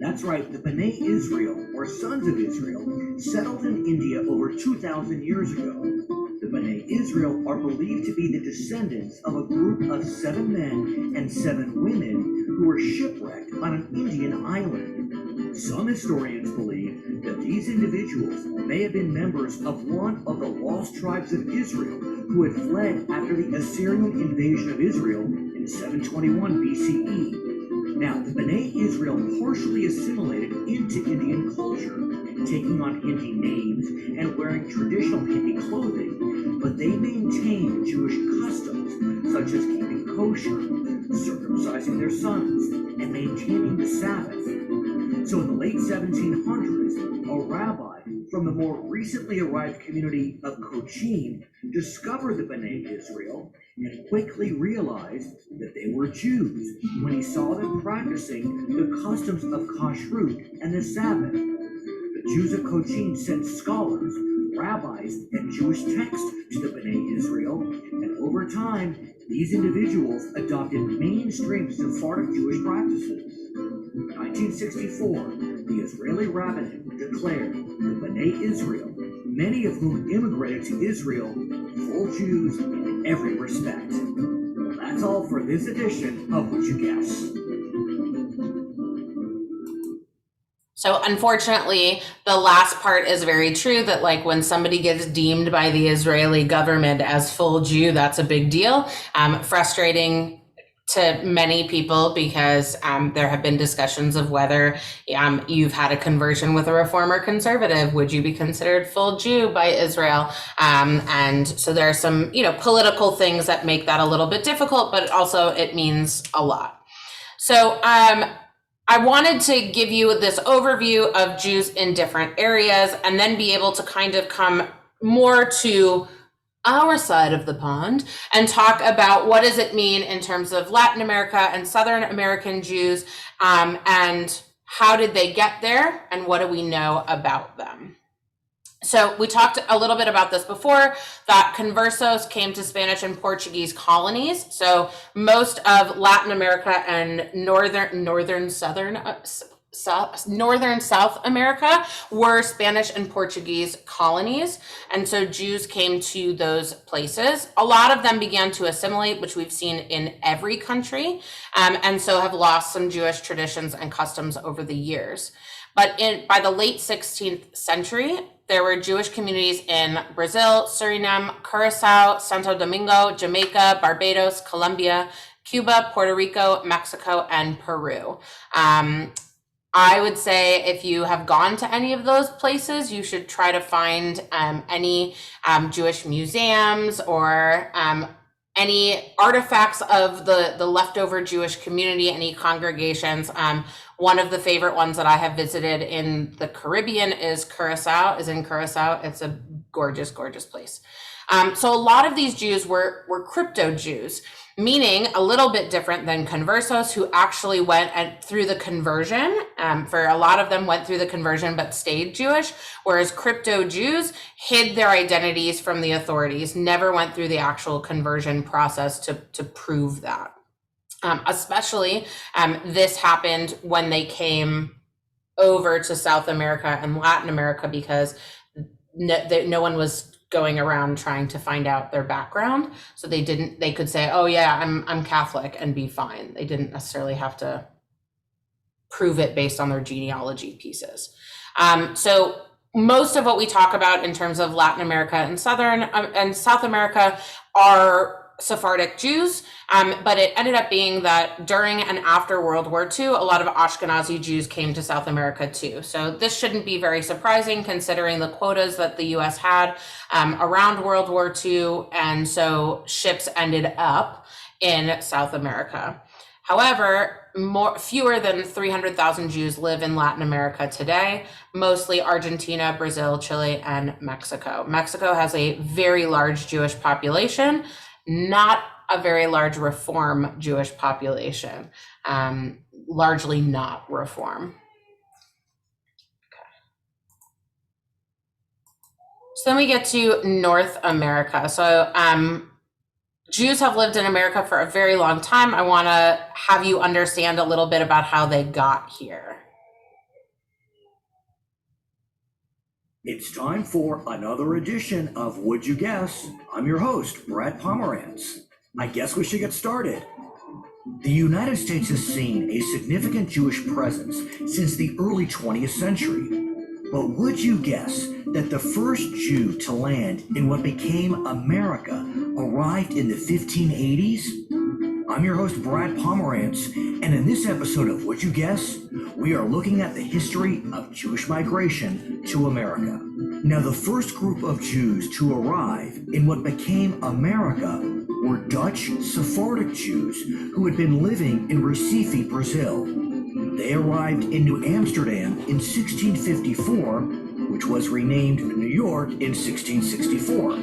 That's right, the B'nai Israel, or Sons of Israel, settled in India over 2,000 years ago. The B'nai Israel are believed to be the descendants of a group of 7 men and 7 women who were shipwrecked on an Indian island. Some historians believe that these individuals may have been members of one of the lost tribes of Israel who had fled after the Assyrian invasion of Israel in 721 BCE. Now, the B'nai Israel partially assimilated into Indian culture, taking on Hindi names and wearing traditional Hindi clothing, but they maintained Jewish customs such as keeping kosher, circumcising their sons, and maintaining the Sabbath. So in the late 1700s, a rabbi from the more recently arrived community of Cochin discovered the B'nai Israel and quickly realized that they were Jews when he saw them practicing the customs of Kashrut and the Sabbath. The Jews of Cochin sent scholars, rabbis, and Jewish texts to the B'nai Israel, and over time, these individuals adopted mainstream Sephardic Jewish practices. In 1964, the Israeli rabbinate declared the B'nai Israel, many of whom immigrated to Israel, full Jews in every respect. Well, that's all for this edition of Would You Guess? So unfortunately, the last part is very true, that like when somebody gets deemed by the Israeli government as full Jew, that's a big deal. Frustrating to many people because there have been discussions of whether you've had a conversion with a reform or conservative. Would you be considered full Jew by Israel? And so there are some, political things that make that a little bit difficult, but also it means a lot. So I wanted to give you this overview of Jews in different areas and then be able to kind of come more to our side of the pond and talk about what does it mean in terms of Latin America and Southern American Jews, and how did they get there and what do we know about them? So we talked a little bit about this before, that conversos came to Spanish and Portuguese colonies. So most of Latin America and northern South America were Spanish and Portuguese colonies. And so Jews came to those places. A lot of them began to assimilate, which we've seen in every country, and so have lost some Jewish traditions and customs over the years. But by the late 16th century, there were Jewish communities in Brazil, Suriname, Curacao, Santo Domingo, Jamaica, Barbados, Colombia, Cuba, Puerto Rico, Mexico, and Peru. I would say if you have gone to any of those places, you should try to find any Jewish museums or any artifacts of the leftover Jewish community, any congregations. One of the favorite ones that I have visited in the Caribbean is in Curacao. It's a gorgeous, gorgeous place. So a lot of these Jews were crypto Jews, meaning a little bit different than conversos, who actually went through the conversion. For a lot of them went through the conversion but stayed Jewish, whereas crypto Jews hid their identities from the authorities, never went through the actual conversion process to prove that. Especially this happened when they came over to South America and Latin America, because no one was going around trying to find out their background. So they could say, oh yeah, I'm Catholic, and be fine. They didn't necessarily have to prove it based on their genealogy pieces. So most of what we talk about in terms of Latin America and Southern and South America are Sephardic Jews, but it ended up being that during and after World War II, a lot of Ashkenazi Jews came to South America too. So this shouldn't be very surprising considering the quotas that the US had around World War II, and so ships ended up in South America. However, fewer than 300,000 Jews live in Latin America today, mostly Argentina, Brazil, Chile, and Mexico. Mexico has a very large Jewish population, not a very large Reform Jewish population, largely not Reform. Okay. So then we get to North America. So Jews have lived in America for a very long time. I want to have you understand a little bit about how they got here. It's time for another edition of Would You Guess? I'm your host, Brad Pomerantz. I guess we should get started. The United States has seen a significant Jewish presence since the early 20th century. But would you guess that the first Jew to land in what became America arrived in the 1580s? I'm your host, Brad Pomerantz, and in this episode of Would You Guess? We are looking at the history of Jewish migration to America. Now, the first group of Jews to arrive in what became America were Dutch Sephardic Jews who had been living in Recife, Brazil. They arrived in New Amsterdam in 1654, which was renamed New York in 1664.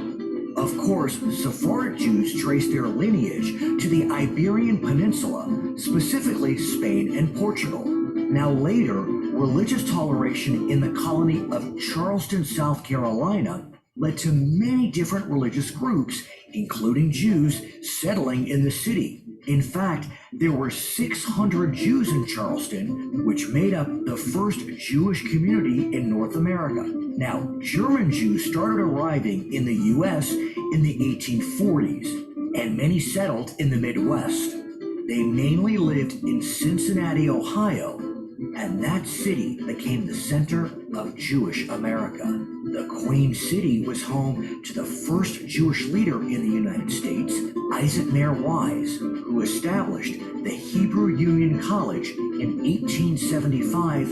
Of course, Sephardic Jews trace their lineage to the Iberian Peninsula, specifically Spain and Portugal. Now later, religious toleration in the colony of Charleston, South Carolina led to many different religious groups, including Jews, settling in the city. In fact, there were 600 Jews in Charleston, which made up the first Jewish community in North America. Now, German Jews started arriving in the U.S. in the 1840s, and many settled in the Midwest. They mainly lived in Cincinnati, Ohio, and that city became the center of Jewish America. The Queen City was home to the first Jewish leader in the United States, Isaac Mayer Wise, who established the Hebrew Union College in 1875,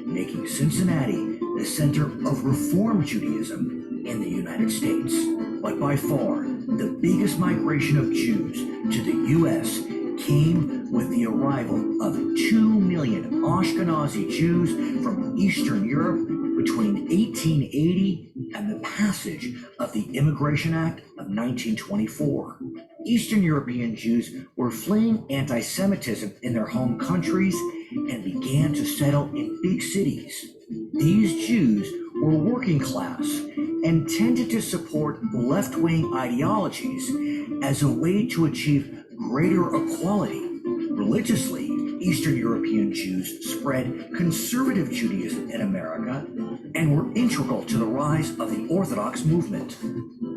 making Cincinnati the center of Reform Judaism in the United States. But by far, the biggest migration of Jews to the U.S. came with the arrival of 2 million Ashkenazi Jews from Eastern Europe between 1880 and the passage of the Immigration Act of 1924. Eastern European Jews were fleeing anti-Semitism in their home countries and began to settle in big cities. These Jews were working class and tended to support left-wing ideologies as a way to achieve greater equality. Religiously, Eastern European Jews spread conservative Judaism in America and were integral to the rise of the Orthodox movement.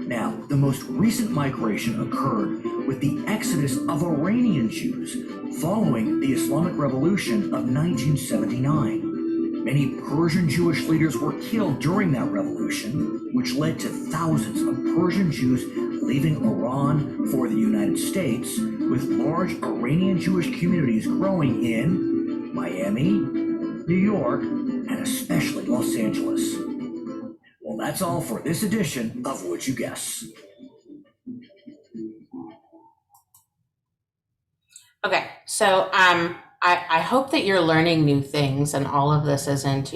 Now, the most recent migration occurred with the exodus of Iranian Jews following the Islamic Revolution of 1979. Many Persian Jewish leaders were killed during that revolution, which led to thousands of Persian Jews leaving Iran for the United States, with large Iranian Jewish communities growing in Miami, New York, and especially Los Angeles. Well, that's all for this edition of Would You Guess? Okay, so I hope that you're learning new things and all of this isn't,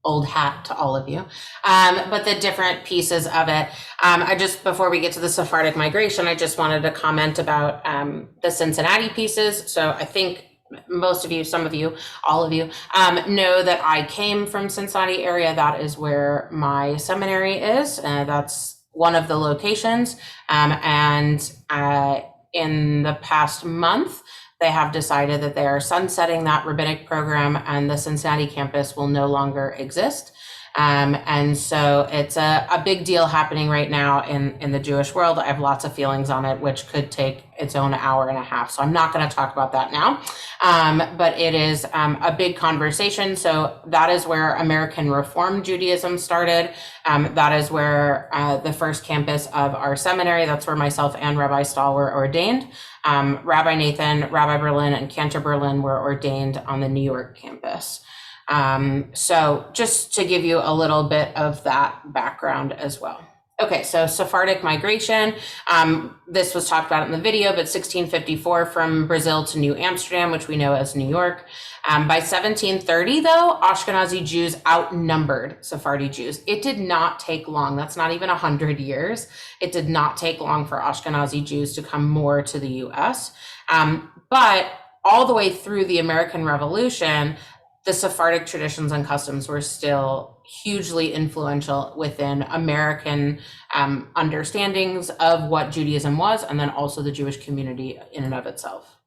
old hat to all of you, but the different pieces of it. I just, before we get to the Sephardic migration, I just wanted to comment about the Cincinnati pieces. So I think most of you, some of you, all of you know that I came from Cincinnati area. That is where my seminary is. That's one of the locations. And in the past month, they have decided that they are sunsetting that rabbinic program and the Cincinnati campus will no longer exist. And so it's a big deal happening right now in the Jewish world. I have lots of feelings on it, which could take its own hour and a half. So I'm not going to talk about that now, but it is a big conversation. So that is where American Reform Judaism started. That is where the first campus of our seminary, that's where myself and Rabbi Stahl were ordained. Rabbi Nathan, Rabbi Berlin, and Cantor Berlin were ordained on the New York campus. So just to give you a little bit of that background as well. Okay, so Sephardic migration, this was talked about in the video, but 1654 from Brazil to New Amsterdam, which we know as New York. By 1730 though, Ashkenazi Jews outnumbered Sephardi Jews. It did not take long, that's not even 100 years. It did not take long for Ashkenazi Jews to come more to the US. But all the way through the American Revolution, the Sephardic traditions and customs were still hugely influential within American understandings of what Judaism was, and then also the Jewish community in and of itself.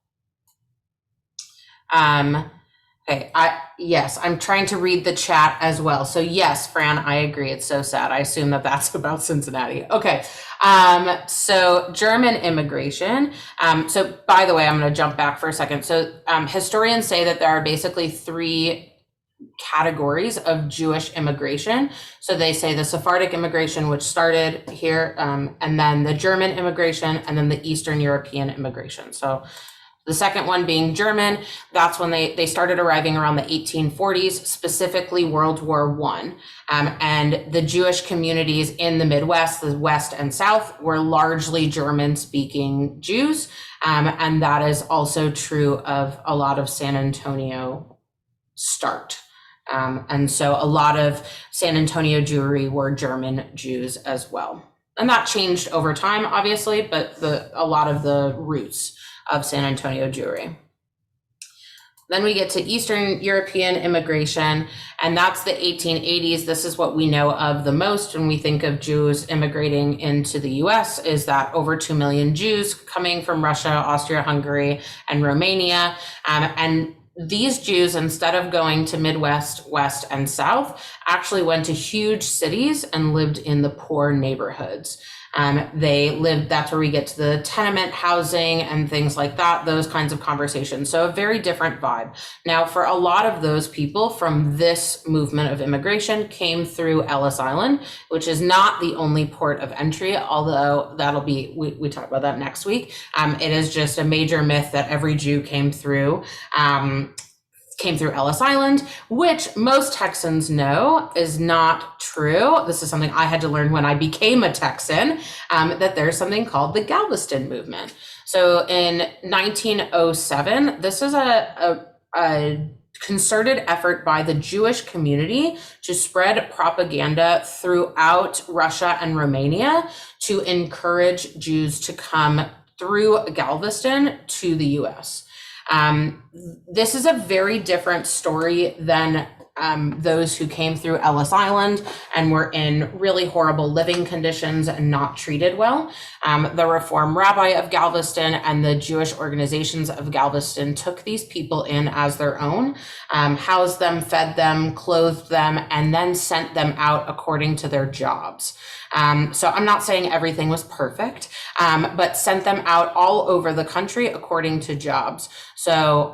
Okay, yes, I'm trying to read the chat as well. So yes, Fran, I agree. It's so sad. I assume that that's about Cincinnati. Okay, so German immigration. So by the way, I'm going to jump back for a second. So historians say that there are basically three categories of Jewish immigration. So they say the Sephardic immigration, which started here, and then the German immigration, and then the Eastern European immigration. So the second one being German, that's when they started arriving around the 1840s, specifically World War I. And the Jewish communities in the Midwest, the West and South, were largely German-speaking Jews. And that is also true of a lot of San Antonio start. And so a lot of San Antonio Jewry were German Jews as well. And that changed over time, obviously, but a lot of the roots of San Antonio Jewry. Then we get to Eastern European immigration, and that's the 1880s. This is what we know of the most when we think of Jews immigrating into the US, is that over 2 million Jews coming from Russia, Austria-Hungary, and Romania. And these Jews, instead of going to Midwest, West, and South, actually went to huge cities and lived in the poor neighborhoods. They lived, that's where we get to the tenement housing and things like that, those kinds of conversations. So a very different vibe. Now, for a lot of those people from this movement of immigration came through Ellis Island, which is not the only port of entry, although that'll be, we talk about that next week. It is just a major myth that every Jew came through Ellis Island, which most Texans know is not true. This is something I had to learn when I became a Texan, that there's something called the Galveston movement. So in 1907, this is a concerted effort by the Jewish community to spread propaganda throughout Russia and Romania to encourage Jews to come through Galveston to the US. This is a very different story than those who came through Ellis Island and were in really horrible living conditions and not treated well. The Reform Rabbi of Galveston and the Jewish organizations of Galveston took these people in as their own, housed them, fed them, clothed them, and then sent them out according to their jobs. So I'm not saying everything was perfect, but sent them out all over the country according to jobs. So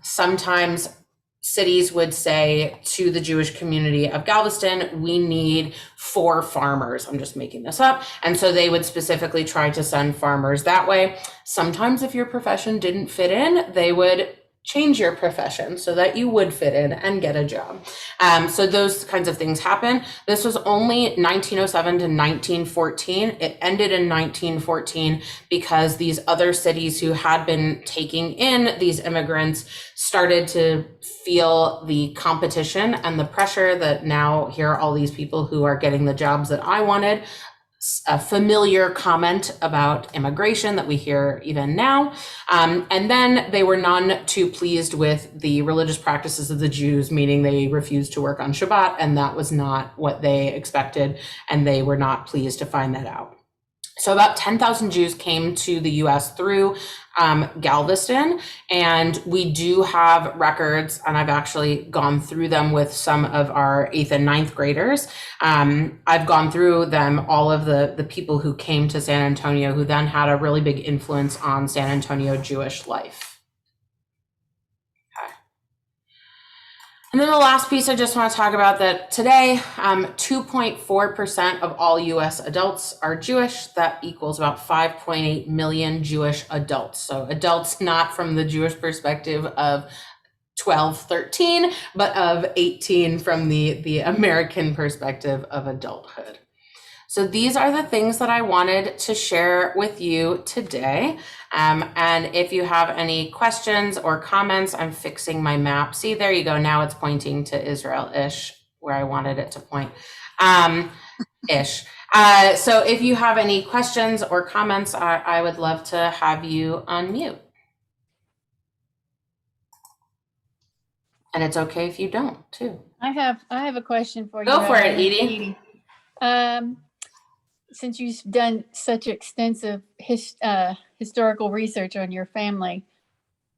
sometimes cities would say to the Jewish community of Galveston, we need 4 farmers. I'm just making this up. And so they would specifically try to send farmers that way. Sometimes if your profession didn't fit in, they would change your profession so that you would fit in and get a job. So those kinds of things happen. This was only 1907 to 1914. It ended in 1914 because these other cities who had been taking in these immigrants started to feel the competition and the pressure that now here are all these people who are getting the jobs that I wanted. A familiar comment about immigration that we hear even now. And then they were none too pleased with the religious practices of the Jews, meaning they refused to work on Shabbat, and that was not what they expected, and they were not pleased to find that out. So about 10,000 Jews came to the US through Galveston, and we do have records, and I've actually gone through them with some of our 8th and 9th graders. I've gone through them, all of the people who came to San Antonio, who then had a really big influence on San Antonio Jewish life. And then the last piece I just want to talk about, that today, 2.4% of all US adults are Jewish. That equals about 5.8 million Jewish adults. So adults not from the Jewish perspective of 12, 13, but of 18 from the American perspective of adulthood. So these are the things that I wanted to share with you today. And if you have any questions or comments, I'm fixing my map. See, there you go. Now it's pointing to Israel-ish, where I wanted it to point, ish. So if you have any questions or comments, I would love to have you unmute. And it's okay if you don't, too. I have a question for you. Go for it, Edie. Since you've done such extensive historical research on your family,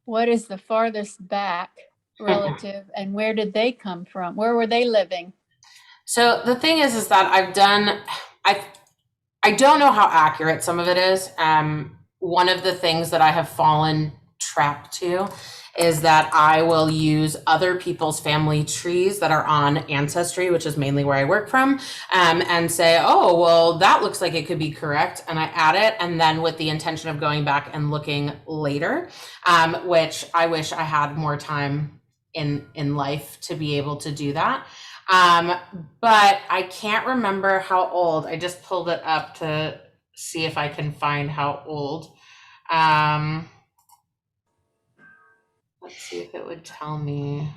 what is the farthest back relative and where did they come from? Where were they living? So the thing is that I don't know how accurate some of it is. One of the things that I have fallen trap to is that I will use other people's family trees that are on Ancestry, which is mainly where I work from, and say, oh, well, that looks like it could be correct. And I add it, and then with the intention of going back and looking later, which I wish I had more time in life to be able to do that. But I can't remember how old. I just pulled it up to see if I can find how old. Let's see if it would tell me.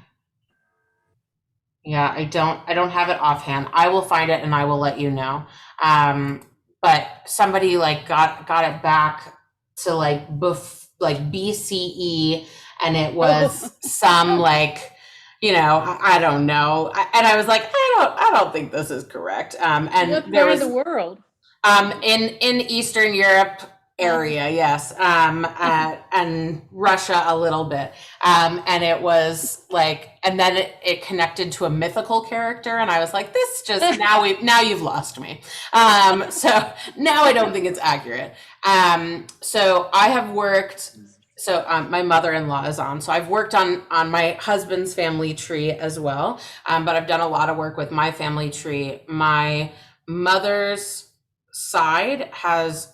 Yeah, I don't have it offhand. I will find it and I will let you know. But somebody like got it back to like BCE and it was some like, I don't know. And I was like, I don't think this is correct. And What there part of was the world? in Eastern Europe area, yes, and Russia a little bit, and it was like, and then it connected to a mythical character, and I was like, this just now you've lost me. So now I don't think it's accurate. So I have worked. So my mother-in-law is on. So I've worked on my husband's family tree as well, but I've done a lot of work with my family tree. My mother's father's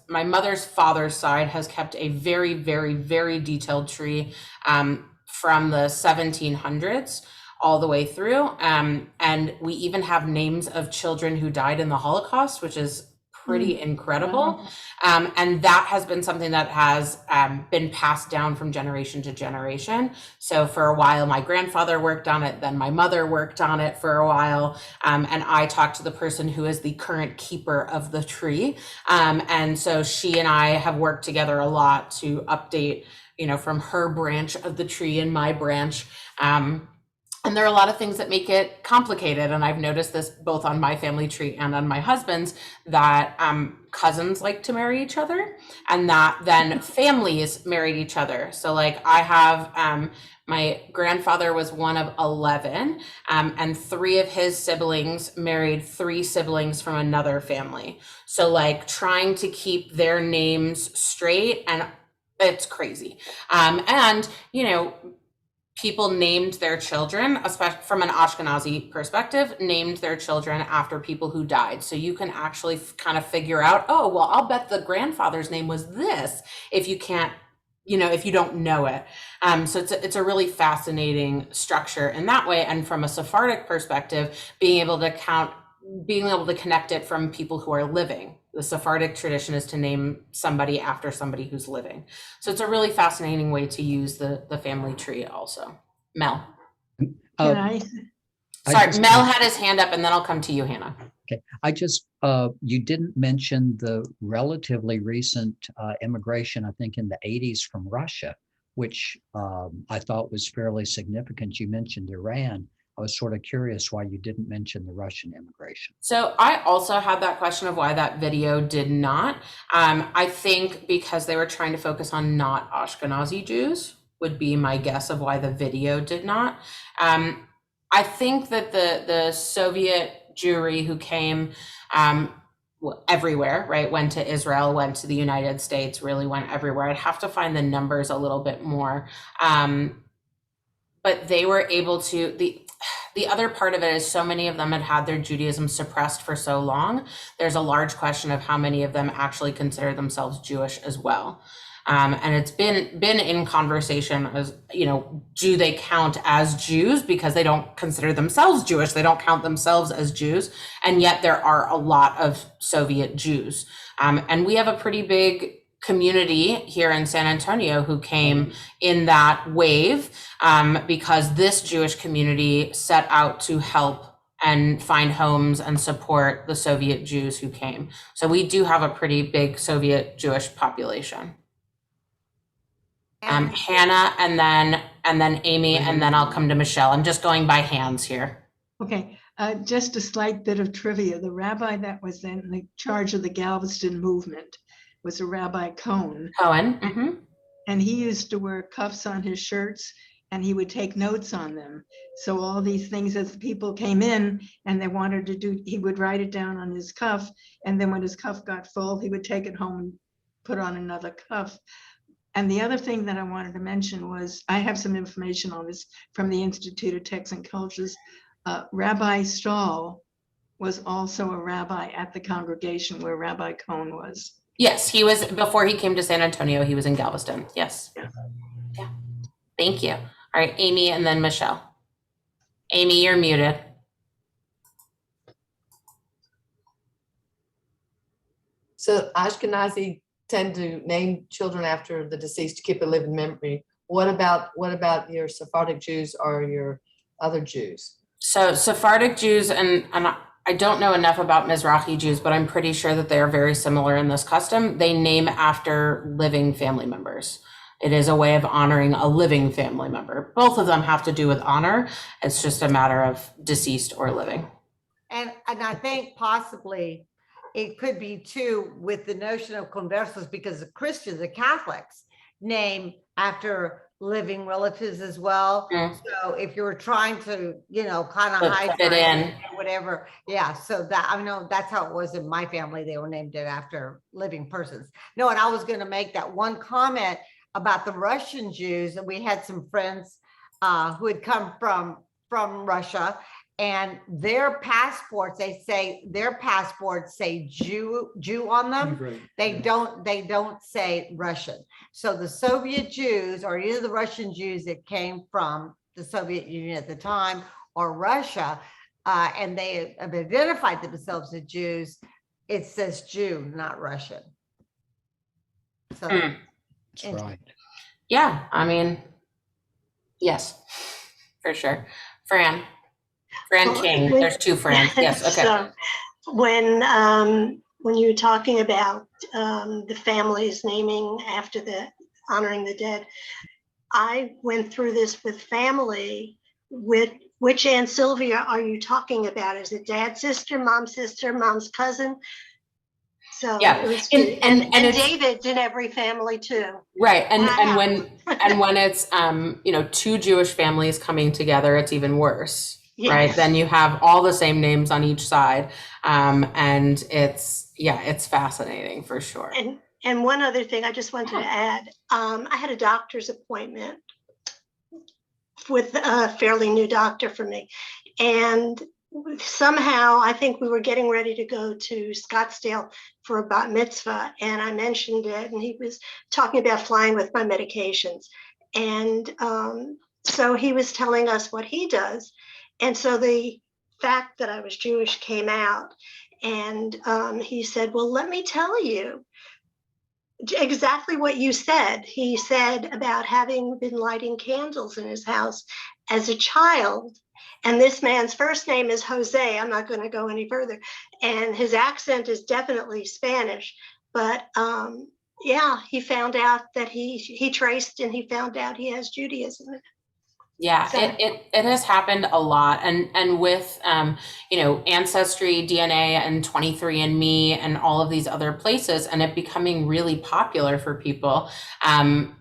side has kept a very, very, very detailed tree from the 1700s all the way through. And we even have names of children who died in the Holocaust, which is pretty incredible. And that has been something that has been passed down from generation to generation. So for a while, my grandfather worked on it, then my mother worked on it for a while. And I talked to the person who is the current keeper of the tree. And so she and I have worked together a lot to update, from her branch of the tree and my branch. And there are a lot of things that make it complicated. And I've noticed this both on my family tree and on my husband's, that cousins like to marry each other, and that then families married each other. So like I have, my grandfather was one of 11, and 3 of his siblings married 3 siblings from another family. So like trying to keep their names straight, and it's crazy. And, people named their children, especially from an Ashkenazi perspective, named their children after people who died. So you can actually kind of figure out, oh, well, I'll bet the grandfather's name was this, if you can't, if you don't know it. So it's a really fascinating structure in that way. And from a Sephardic perspective, being able to connect it from people who are living. The Sephardic tradition is to name somebody after somebody who's living. So it's a really fascinating way to use the family tree also. Mel. Can I? Sorry, Mel had his hand up, and then I'll come to you, Hannah. Okay, you didn't mention the relatively recent immigration, I think in the 80s from Russia, which I thought was fairly significant. You mentioned Iran. I was sort of curious why you didn't mention the Russian immigration. So I also had that question of why that video did not. I think because they were trying to focus on not Ashkenazi Jews would be my guess of why the video did not. I think that the Soviet Jewry who came everywhere, right? Went to Israel, went to the United States, really went everywhere. I'd have to find the numbers a little bit more. But they were able to, the other part of it is so many of them had their Judaism suppressed for so long. There's a large question of how many of them actually consider themselves Jewish as well. And it's been in conversation as, do they count as Jews because they don't consider themselves Jewish? They don't count themselves as Jews. And yet there are a lot of Soviet Jews. And we have a pretty big community here in San Antonio who came in that wave because this Jewish community set out to help and find homes and support the Soviet Jews who came. So we do have a pretty big Soviet Jewish population. Hannah, and then Amy, and then I'll come to Michelle. I'm just going by hands here. Okay, just a slight bit of trivia. The rabbi that was in charge of the Galveston movement was a Rabbi Cohen. Cohen. And he used to wear cuffs on his shirts, and he would take notes on them. So all these things, as people came in and they wanted to do, he would write it down on his cuff. And then when his cuff got full, he would take it home and put on another cuff. And the other thing that I wanted to mention was, I have some information on this from the Institute of Texts and Cultures. Rabbi Stahl was also a rabbi at the congregation where Rabbi Cohen was. Yes, he was, before he came to San Antonio, he was in Galveston. Yes. Yeah. Thank you. All right, Amy, and then Michelle. Amy, you're muted. So Ashkenazi tend to name children after the deceased to keep a living memory. What about your Sephardic Jews or your other Jews? So Sephardic Jews, and I don't know enough about Mizrahi Jews, but I'm pretty sure that they are very similar in this custom. They name after living family members. It is a way of honoring a living family member. Both of them have to do with honor. It's just a matter of deceased or living. And I think possibly it could be too with the notion of conversos, because the Christians, the Catholics name after living relatives as well. So if you were trying to, kind of hide Fit in. or whatever. Yeah. So that, I know that's how it was in my family. They were named it after living persons. No, and I was going to make that one comment about the Russian Jews. And we had some friends who had come from Russia, and their passports, their passports say Jew on them. Right. They don't say Russian. So the Soviet Jews, or either the Russian Jews that came from the Soviet Union at the time, or Russia, and they have identified themselves as Jews, it says Jew, not Russian. So That's right. Yeah, I mean, yes, for sure. Fran King, there's two Frans. Yes, okay. So when you're talking about the families naming after honoring the dead, I went through this with family. Which Aunt Sylvia are you talking about? Is it dad's sister, mom's cousin? So Yeah, it was, and it's, David's in every family too. right, and when it's two Jewish families coming together, it's even worse. Yes. Right, then you have all the same names on each side, and it's fascinating for sure. And one other thing I just wanted to add, I had a doctor's appointment with a fairly new doctor for me, and somehow I think we were getting ready to go to Scottsdale for a bat mitzvah, and I mentioned it, and he was talking about flying with my medications, and so he was telling us what he does. And so the fact that I was Jewish came out, and he said, well, let me tell you exactly what you said. He said about having been lighting candles in his house as a child. And this man's first name is Jose. I'm not going to go any further. And his accent is definitely Spanish. But he found out that he traced, and he found out he has Judaism. Yeah, So- it has happened a lot, and with Ancestry, DNA, and 23andMe, and all of these other places, and it becoming really popular for people,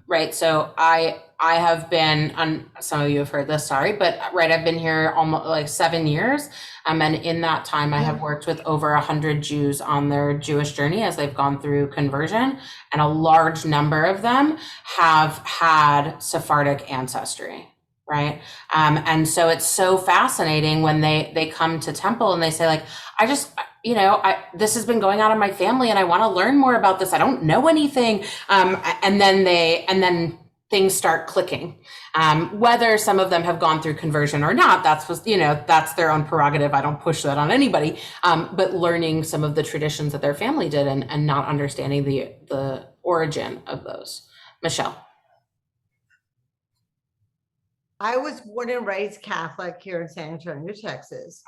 right? So I have been on. Some of you have heard this, sorry, but right, I've been here almost like 7 years, and in that time, I have worked with over 100 Jews on their Jewish journey as they've gone through conversion, and a large number of them have had Sephardic ancestry. Right. And so it's so fascinating when they come to temple and they say, like, I just, this has been going on in my family and I want to learn more about this. I don't know anything. And then things start clicking. Whether some of them have gone through conversion or not, that's their own prerogative. I don't push that on anybody. But learning some of the traditions that their family did and not understanding the origin of those. Michelle. I was born and raised Catholic here in San Antonio, Texas.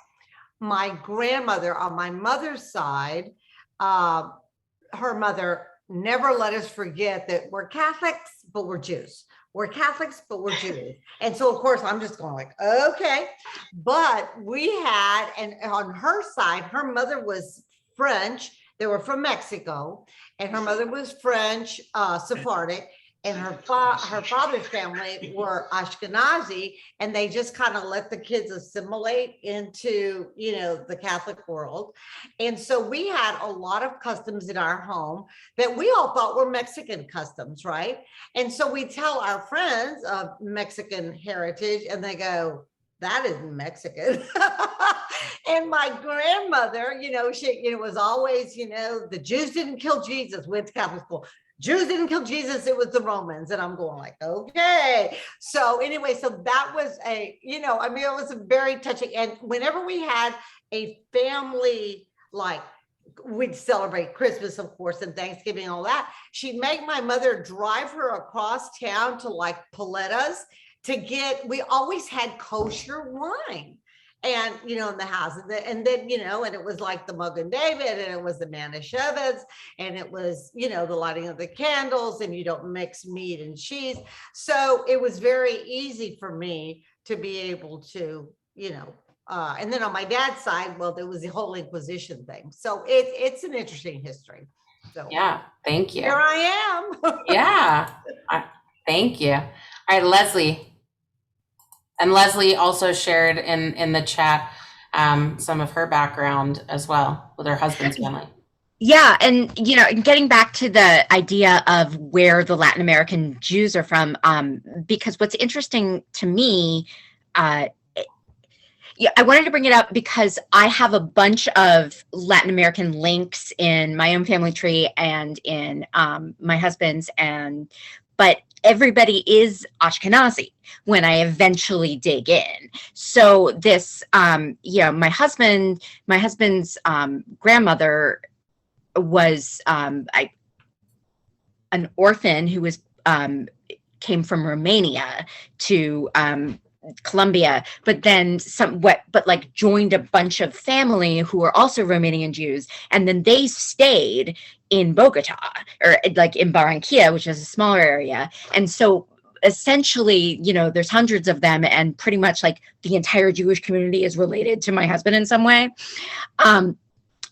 My grandmother on my mother's side, her mother never let us forget that we're Catholics, but we're Jews. We're Catholics, but we're Jews. And so, of course, I'm just going like, okay. But we had, and on her side, her mother was French. They were from Mexico, and her mother was French, Sephardic. And her father's family were Ashkenazi, and they just kind of let the kids assimilate into, the Catholic world. And so we had a lot of customs in our home that we all thought were Mexican customs, right? And so we tell our friends of Mexican heritage, and they go, that isn't Mexican. And my grandmother, she was always, the Jews didn't kill Jesus, went to Catholic school. Jews didn't kill Jesus, it was the Romans. And I'm going like, okay. So anyway, so that was it was a very touching. And whenever we had a family, like we'd celebrate Christmas, of course, and Thanksgiving, all that, she'd make my mother drive her across town to like Paletta's we always had kosher wine. And, you know, in the house, and then, you know, and it was like the Mogen David, and it was the Manischewitz, and it was, you know, the lighting of the candles, and you don't mix meat and cheese. So it was very easy for me to be able to, you know, and then on my dad's side, well, there was the whole Inquisition thing. So it's an interesting history. So Yeah, thank you. here I am. Yeah, thank you. All right, Leslie. And Leslie also shared in the chat some of her background as well with her husband's family. Yeah, and you know, getting back to the idea of where the Latin American Jews are from, because what's interesting to me, yeah, I wanted to bring it up because I have a bunch of Latin American links in my own family tree and in my husband's, but everybody is Ashkenazi when I eventually dig in. So this, yeah, my husband's grandmother was an orphan who was came from Romania to Colombia, but then like joined a bunch of family who were also Romanian Jews, and then they stayed in Bogota, or like in Barranquilla, which is a smaller area. And so essentially, you know, there's hundreds of them, and pretty much like the entire Jewish community is related to my husband in some way.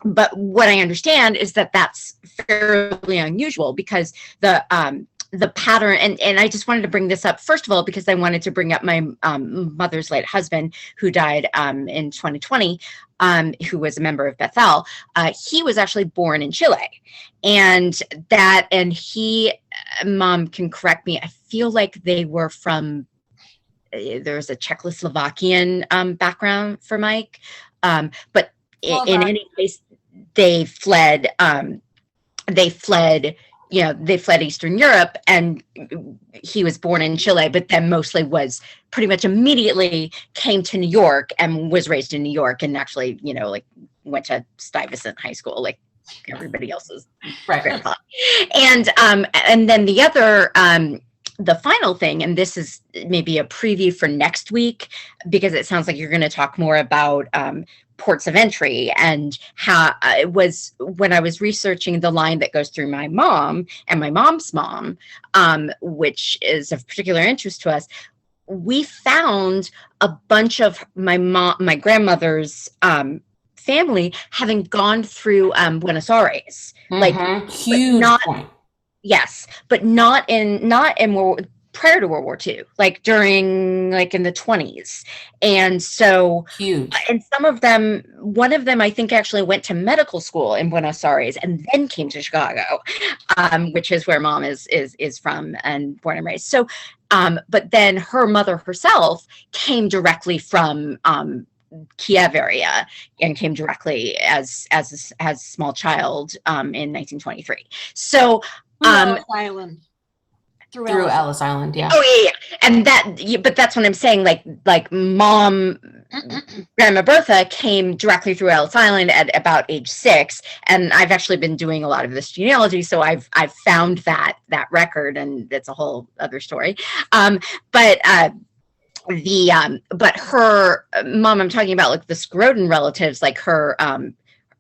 But what I understand is that that's fairly unusual, because the pattern, and I just wanted to bring this up, first of all, because I wanted to bring up my mother's late husband, who died in 2020, who was a member of Bethel. He was actually born in Chile, and he, Mom can correct me, I feel like they were from, there's a Czechoslovakian background for Mike, but in any case, they fled Eastern Europe, and he was born in Chile, but then mostly was pretty much immediately came to New York and was raised in New York, and actually, you know, like went to Stuyvesant High School, like everybody else's grandpa. And then the other, the final thing, and this is maybe a preview for next week, because it sounds like you're going to talk more about ports of entry, and how it was when I was researching the line that goes through my mom and my mom's mom, which is of particular interest to us. We found a bunch of my grandmother's family having gone through Buenos Aires, like huge point. Yes, but not in prior to World War II, like during, like in the 20s. And so huge. And some of them, one of them, I think actually went to medical school in Buenos Aires and then came to Chicago, which is where Mom is from and born and raised. So, but then her mother herself came directly from Kiev area, and came directly as a small child in 1923. So Ellis Island. Through Ellis Island, yeah. Oh yeah, and but that's what I'm saying. Like Mom, Grandma Bertha came directly through Ellis Island at about age 6, and I've actually been doing a lot of this genealogy, so I've found that record, and it's a whole other story. But her mom, I'm talking about like the Skroden relatives, like her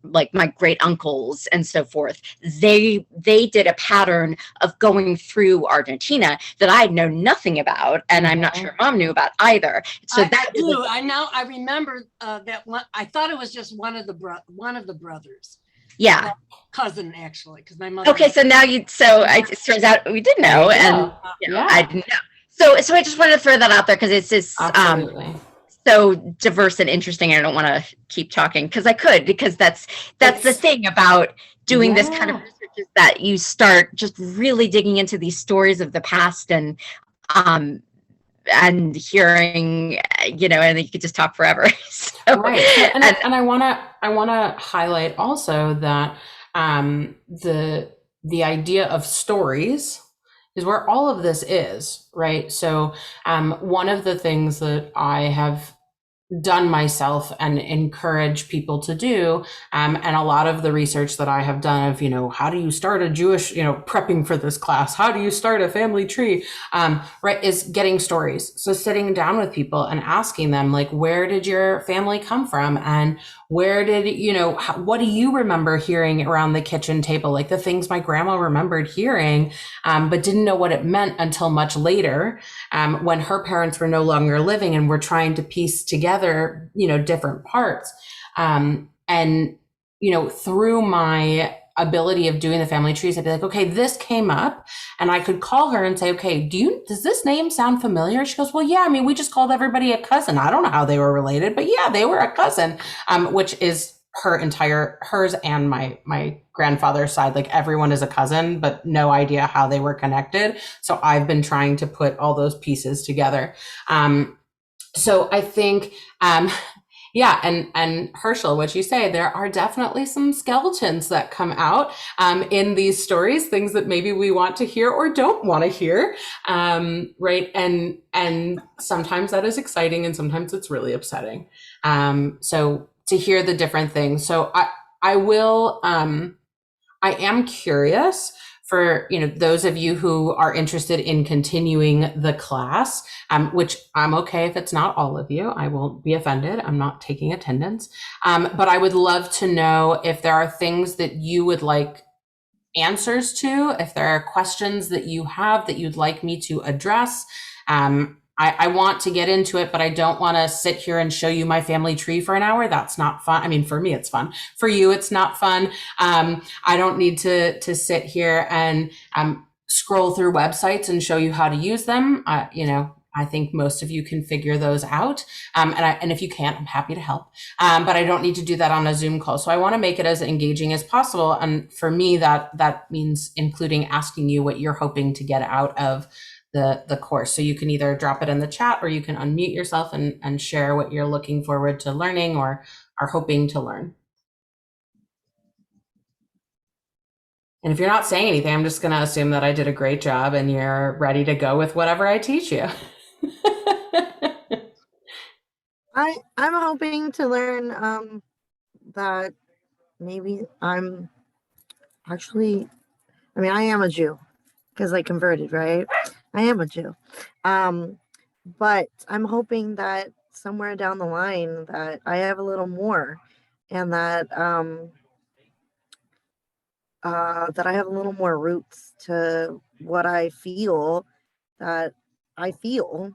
like my great uncles and so forth, they did a pattern of going through Argentina that I know nothing about, and I'm not sure Mom knew about either. So I remember that one. I thought it was just one of the brothers. Yeah, cousin actually, because my mother. Okay, so now it turns out we did know, and I didn't know. So I just wanted to throw that out there, because it's just so diverse and interesting. I don't want to keep talking, because I could, because that's the thing about doing this kind of research, is that you start just really digging into these stories of the past, and hearing, you know, and you could just talk forever. So, right. And I want to highlight also that the idea of stories is where all of this is, right? So one of the things that I have done myself and encourage people to do. And a lot of the research that I have done of, how do you start a Jewish, prepping for this class, how do you start a family tree, right, is getting stories. So sitting down with people and asking them, like, where did your family come from? And where did, what do you remember hearing around the kitchen table? Like the things my grandma remembered hearing, but didn't know what it meant until much later, when her parents were no longer living and were trying to piece together, different parts. And, through my ability of doing the family trees, I'd be like, okay, this came up, and I could call her and say, okay, does this name sound familiar? She goes, well, yeah, I mean, we just called everybody a cousin. I don't know how they were related, but yeah, they were a cousin, which is hers and my grandfather's side. Like everyone is a cousin, but no idea how they were connected. So I've been trying to put all those pieces together. So I think, yeah, and Herschel, what you say, there are definitely some skeletons that come out in these stories, things that maybe we want to hear or don't want to hear, right? And sometimes that is exciting, and sometimes it's really upsetting. So to hear the different things. So I am curious for, those of you who are interested in continuing the class, which I'm okay if it's not all of you. I won't be offended. I'm not taking attendance. But I would love to know if there are things that you would like answers to, if there are questions that you have that you'd like me to address. I want to get into it, but I don't want to sit here and show you my family tree for an hour. That's not fun. I mean, for me, it's fun. For you, it's not fun. I don't need to sit here and scroll through websites and show you how to use them. I think most of you can figure those out. And if you can't, I'm happy to help. But I don't need to do that on a Zoom call. So I want to make it as engaging as possible. And for me, that means including asking you what you're hoping to get out of the course. So you can either drop it in the chat, or you can unmute yourself and share what you're looking forward to learning or are hoping to learn. And if you're not saying anything, I'm just going to assume that I did a great job and you're ready to go with whatever I teach you. I'm hoping to learn that maybe I am a Jew because I converted, right? I am a Jew. But I'm hoping that somewhere down the line that I have a little more, and that that I have a little more roots to what I feel that I feel.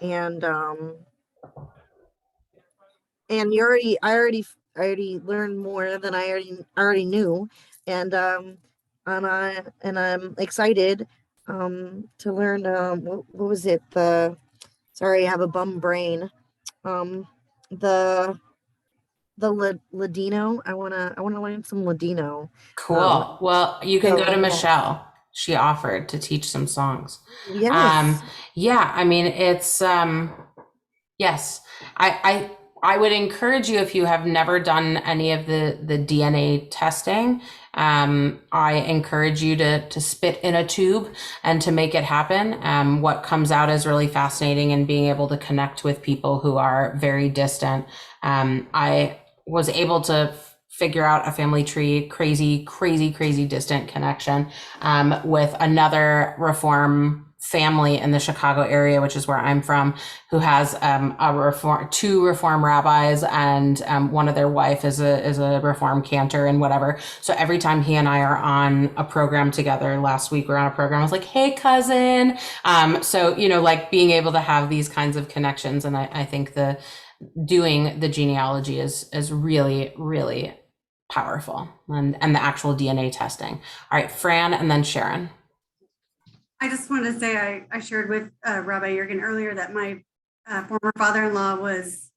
And I already learned more than I already knew. And I'm excited to learn what was it? Sorry, I have a bum brain. The Ladino. I wanna learn some Ladino. Cool. Well, you can go to Michelle. She offered to teach some songs. Yes. Yeah, I mean, it's yes. I would encourage you, if you have never done any of the DNA testing, I encourage you to spit in a tube and to make it happen. What comes out is really fascinating, and being able to connect with people who are very distant. I was able to figure out a family tree, crazy distant connection with another Reform family in the Chicago area, which is where I'm from, who has two Reform rabbis, and one of their wife is a Reform cantor and whatever. So every time he and I are on a program together, last week we were on a program, I was like, hey cousin. So, like being able to have these kinds of connections. And I think doing the genealogy is really, really powerful, and the actual DNA testing. All right, Fran, and then Sharon. I just wanted to say I shared with Rabbi Jurgen earlier that my former father-in-law was,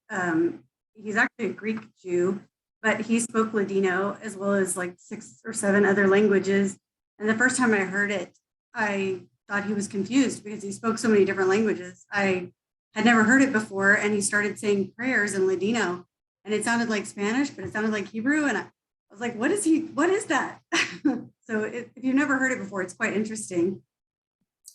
he's actually a Greek Jew, but he spoke Ladino as well as like 6 or 7 other languages. And the first time I heard it, I thought he was confused because he spoke so many different languages. I had never heard it before, and he started saying prayers in Ladino, and it sounded like Spanish, but it sounded like Hebrew. And I was like, what is that? So if you've never heard it before, it's quite interesting.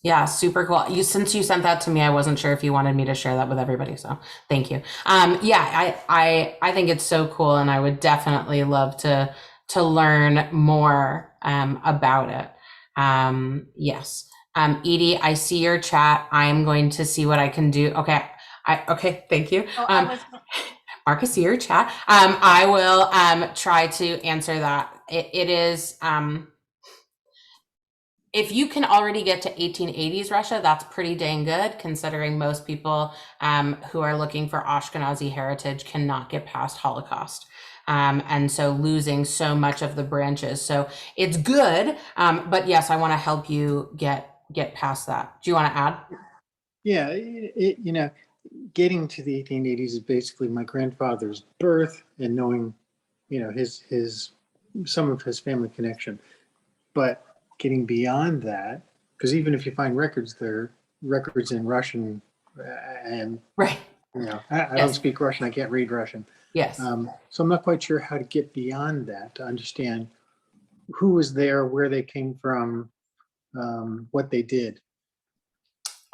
Yeah, super cool. Since you sent that to me, I wasn't sure if you wanted me to share that with everybody. So thank you. Yeah, I think it's so cool, and I would definitely love to learn more about it. Yes. Edie, I see your chat. I'm going to see what I can do. Okay. Okay. Thank you. Oh, I was, Mark, I see your chat. I will try to answer that. It is if you can already get to 1880s Russia, that's pretty dang good, considering most people who are looking for Ashkenazi heritage cannot get past Holocaust. And so losing so much of the branches. So it's good, but yes, I want to help you get past that. Do you want to add? Yeah, getting to the 1880s is basically my grandfather's birth and knowing, his some of his family connection. But getting beyond that, because even if you find records, they're records in Russian, and right. I don't speak Russian. I can't read Russian. Yes. So I'm not quite sure how to get beyond that to understand who was there, where they came from, what they did.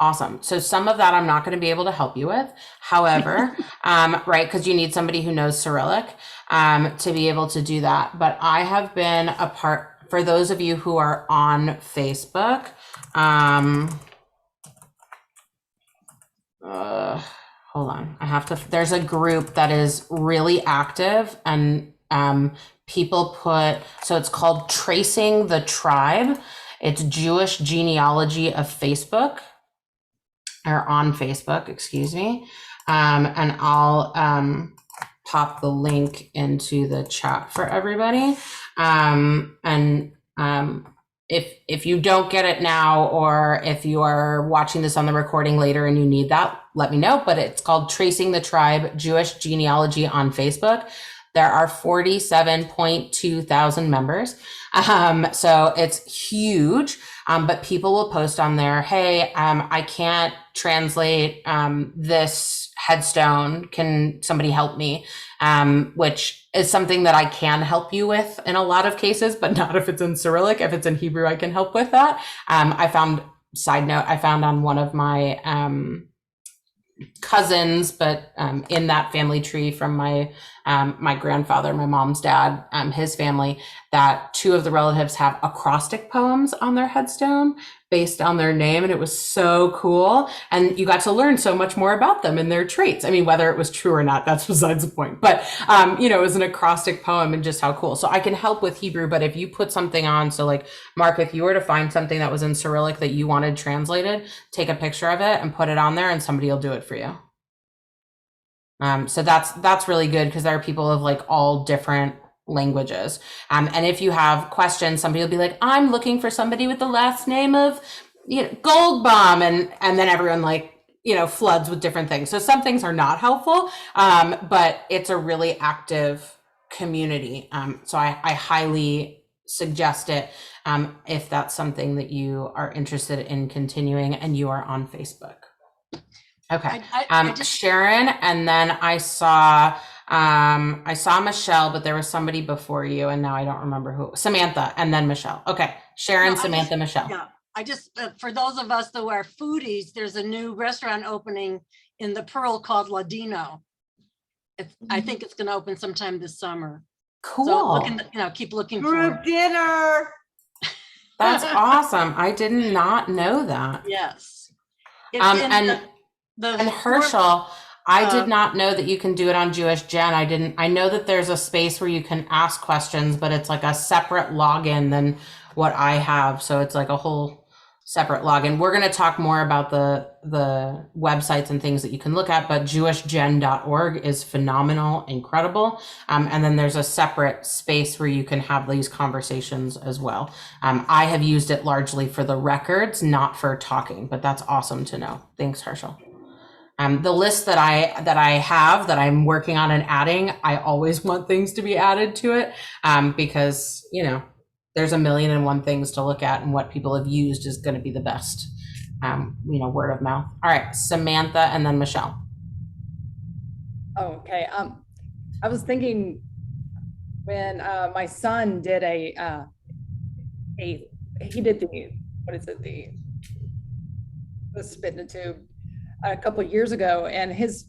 Awesome. So some of that I'm not going to be able to help you with. However, right, because you need somebody who knows Cyrillic to be able to do that. But I have been a part, for those of you who are on Facebook, hold on. There's a group that is really active, and people so it's called Tracing the Tribe. It's Jewish Genealogy of Facebook. Or on Facebook, excuse me. And I'll pop the link into the chat for everybody. If you don't get it now, or if you are watching this on the recording later and you need that, let me know. But it's called Tracing the Tribe, Jewish Genealogy on Facebook. There are 47.2 thousand members. So it's huge. But people will post on there, hey, I can't translate this headstone. Can somebody help me? Which is something that I can help you with in a lot of cases, but not if it's in Cyrillic. If it's in Hebrew, I can help with that. I found on one of my cousins, but in that family tree from my grandfather, my mom's dad, his family, that two of the relatives have acrostic poems on their headstone based on their name. And it was so cool. And you got to learn so much more about them and their traits. I mean, whether it was true or not, that's besides the point. But, it was an acrostic poem, and just how cool. So I can help with Hebrew, but if you put something on, so like Mark, if you were to find something that was in Cyrillic that you wanted translated, take a picture of it and put it on there, and somebody will do it for you. So that's really good, because there are people of like all different languages. And if you have questions, somebody will be like, I'm looking for somebody with the last name of, Goldbaum. And then everyone floods with different things. So some things are not helpful, but it's a really active community. So I highly suggest it if that's something that you are interested in continuing and you are on Facebook. Okay. Sharon, and then I saw Michelle, but there was somebody before you, and now I don't remember who. Samantha, and then Michelle. Okay. Sharon, Samantha, Michelle. Yeah. I just, for those of us that are foodies, there's a new restaurant opening in the Pearl called Ladino. I think it's going to open sometime this summer. Cool. So keep looking for Group dinner. That's awesome. I did not know that. Yes. And Herschel, I did not know that you can do it on Jewish Gen. I know that there's a space where you can ask questions, but it's like a separate login than what I have. So it's like a whole separate login. We're going to talk more about the websites and things that you can look at, but jewishgen.org is phenomenal, incredible. And then there's a separate space where you can have these conversations as well. I have used it largely for the records, not for talking, but that's awesome to know. Thanks, Herschel. The list that I have that I'm working on and adding, I always want things to be added to it, because there's a million and one things to look at, and what people have used is going to be the best, word of mouth. All right, Samantha, and then Michelle. Oh, okay. I was thinking when my son did the was spit in a tube a couple of years ago, and his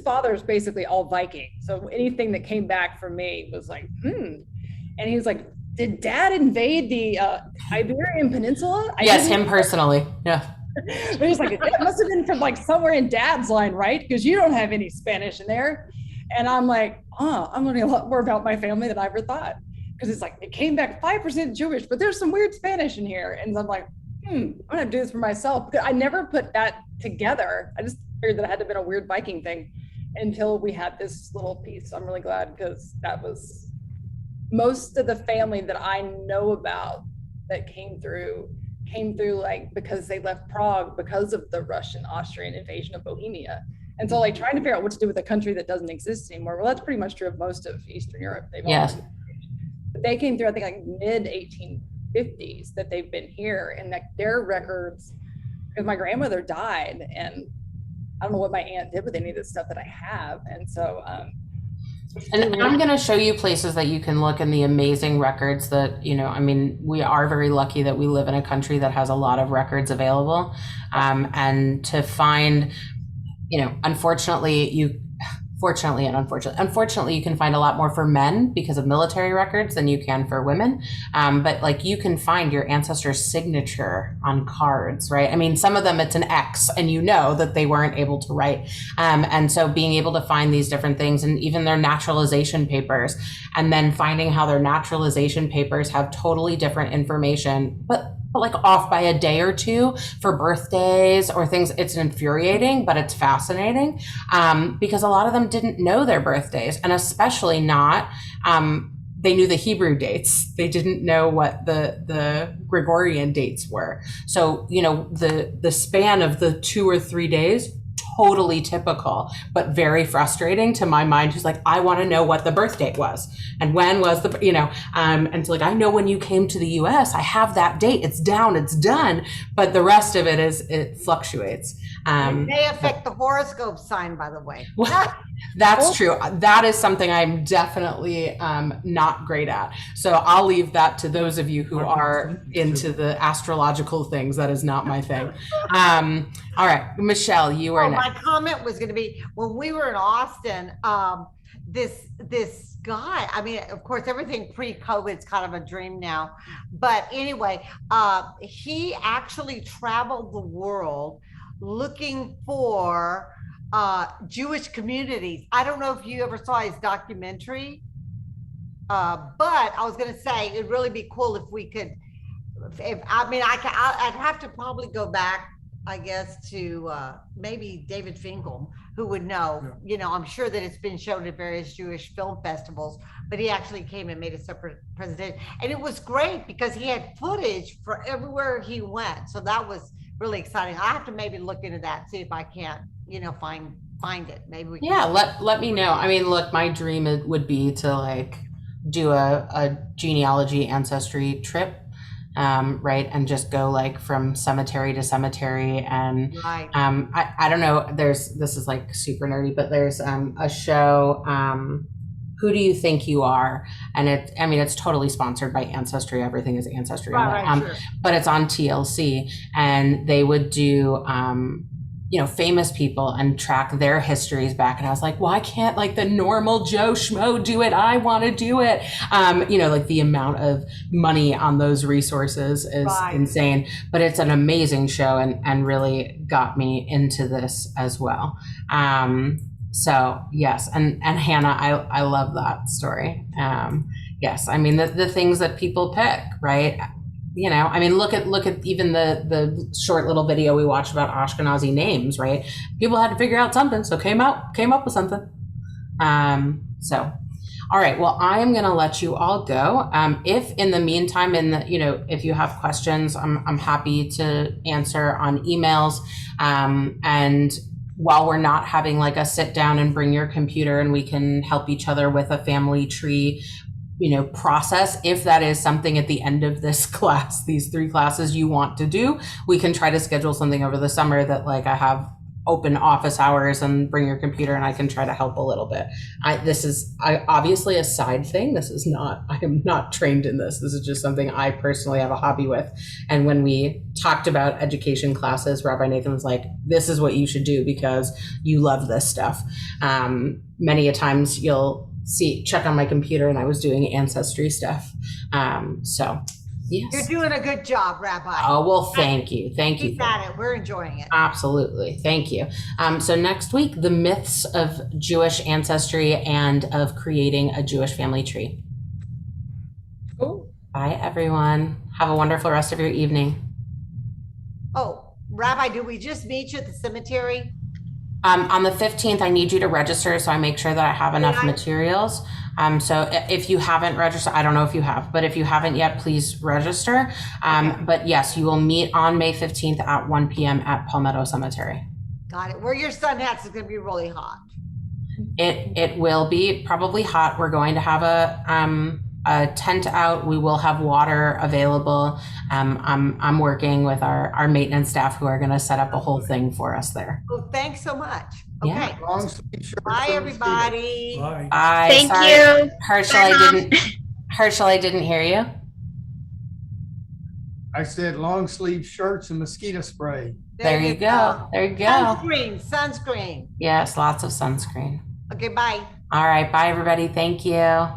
father's basically all Viking. So anything that came back from me was like, And he was like, did Dad invade the Iberian Peninsula? Yes, him personally. Yeah. But he's like, it must have been from like somewhere in Dad's line, right? Because you don't have any Spanish in there. And I'm like, I'm learning a lot more about my family than I ever thought. Because it's like, it came back 5% Jewish, but there's some weird Spanish in here. And I'm like, I'm gonna do this for myself. Because I never put that together. I just figured that it had to have been a weird Viking thing until we had this little piece. I'm really glad, because that was most of the family that I know about that came through like because they left Prague because of the Russian-Austrian invasion of Bohemia. And so like trying to figure out what to do with a country that doesn't exist anymore. Well, that's pretty much true of most of Eastern Europe. But they came through, I think, like mid 1850s that they've been here, and that their records, because my grandmother died, and I don't know what my aunt did with any of this stuff that I have. And so, and I'm going to show you places that you can look in the amazing records that, I mean, we are very lucky that we live in a country that has a lot of records available. And to find, unfortunately, you can find a lot more for men because of military records than you can for women. But like you can find your ancestor's signature on cards, right? I mean, some of them it's an X and that they weren't able to write. And so being able to find these different things and even their naturalization papers, and then finding how their naturalization papers have totally different information, but like off by a day or two for birthdays or things. It's infuriating, but it's fascinating because a lot of them didn't know their birthdays, and especially not, they knew the Hebrew dates. They didn't know what the Gregorian dates were. So, the span of the 2 or 3 days, totally typical, but very frustrating to my mind, who's like, I want to know what the birth date was and when was the, and so like, I know when you came to the US, I have that date, it's down, it's done, but the rest of it fluctuates. It may affect the horoscope sign, by the way. Well, that's true. That is something I'm definitely not great at. So I'll leave that to those of you who are into the astrological things. That is not my thing. All right, Michelle, you are next. My comment was going to be, when we were in Austin, this guy, I mean, of course, everything pre-COVID is kind of a dream now. But anyway, he actually traveled the world looking for Jewish communities. I don't know if you ever saw his documentary, but I was going to say it'd really be cool if we could. I'd have to probably go back, I guess, to maybe David Finkel, who would know. Yeah. I'm sure that it's been shown at various Jewish film festivals, but he actually came and made a separate presentation, and it was great because he had footage for everywhere he went. So that was really exciting. I have to maybe look into that, see if I can't, find it. Maybe we can. Yeah, let me know. I mean, look, my dream would be to like do a genealogy ancestry trip, right, and just go like from cemetery to cemetery. And right. I don't know. This is like super nerdy, but there's a show. Who Do You Think You Are? And it's totally sponsored by Ancestry. Everything is Ancestry. Right, sure. But it's on TLC, and they would do, famous people and track their histories back. And I was like, why can't like the normal Joe Schmo do it? I want to do it. Like the amount of money on those resources is insane, but it's an amazing show and really got me into this as well. So yes, and Hannah, I love that story. Yes, I mean the things that people pick, right? Look at even the short little video we watched about Ashkenazi names, right? People had to figure out something, so came up with something. So, all right. Well, I am going to let you all go. If in the meantime, if you have questions, I'm happy to answer on emails. And while we're not having like a sit down and bring your computer and we can help each other with a family tree, process, if that is something at the end of this class, these 3 classes you want to do, we can try to schedule something over the summer that like I have open office hours and bring your computer and I can try to help a little bit. This is obviously a side thing. This is not, I am not trained in this. This is just something I personally have a hobby with. And when we talked about education classes, Rabbi Nathan was like, this is what you should do because you love this stuff. Many a times you'll check on my computer and I was doing ancestry stuff. So yes. You're doing a good job, Rabbi. Oh, well, thank you. Thank you. Keep at it. We're enjoying it. Absolutely. Thank you. So next week, the myths of Jewish ancestry and of creating a Jewish family tree. Cool. Bye, everyone. Have a wonderful rest of your evening. Oh, Rabbi, do we just meet you at the cemetery? On the 15th, I need you to register so I make sure that I have enough materials. So if you haven't registered, I don't know if you have, but if you haven't yet, please register. But yes, you will meet on May 15th at 1 p.m. at Palmetto Cemetery. Got it. Where your sun hats is going to be really hot. It will be probably hot. We're going to have a tent out. We will have water available. I'm working with our maintenance staff who are going to set up a whole thing for us there. Oh, thanks so much. Yeah. Okay. Long sleeve shirts Bye, and everybody. Bye. Bye. Thank Sorry, you. Herschel, I didn't hear you. I said long sleeve shirts and mosquito spray. There you go. There you go. Sunscreen. Yes, lots of sunscreen. Okay, bye. All right. Bye, everybody. Thank you.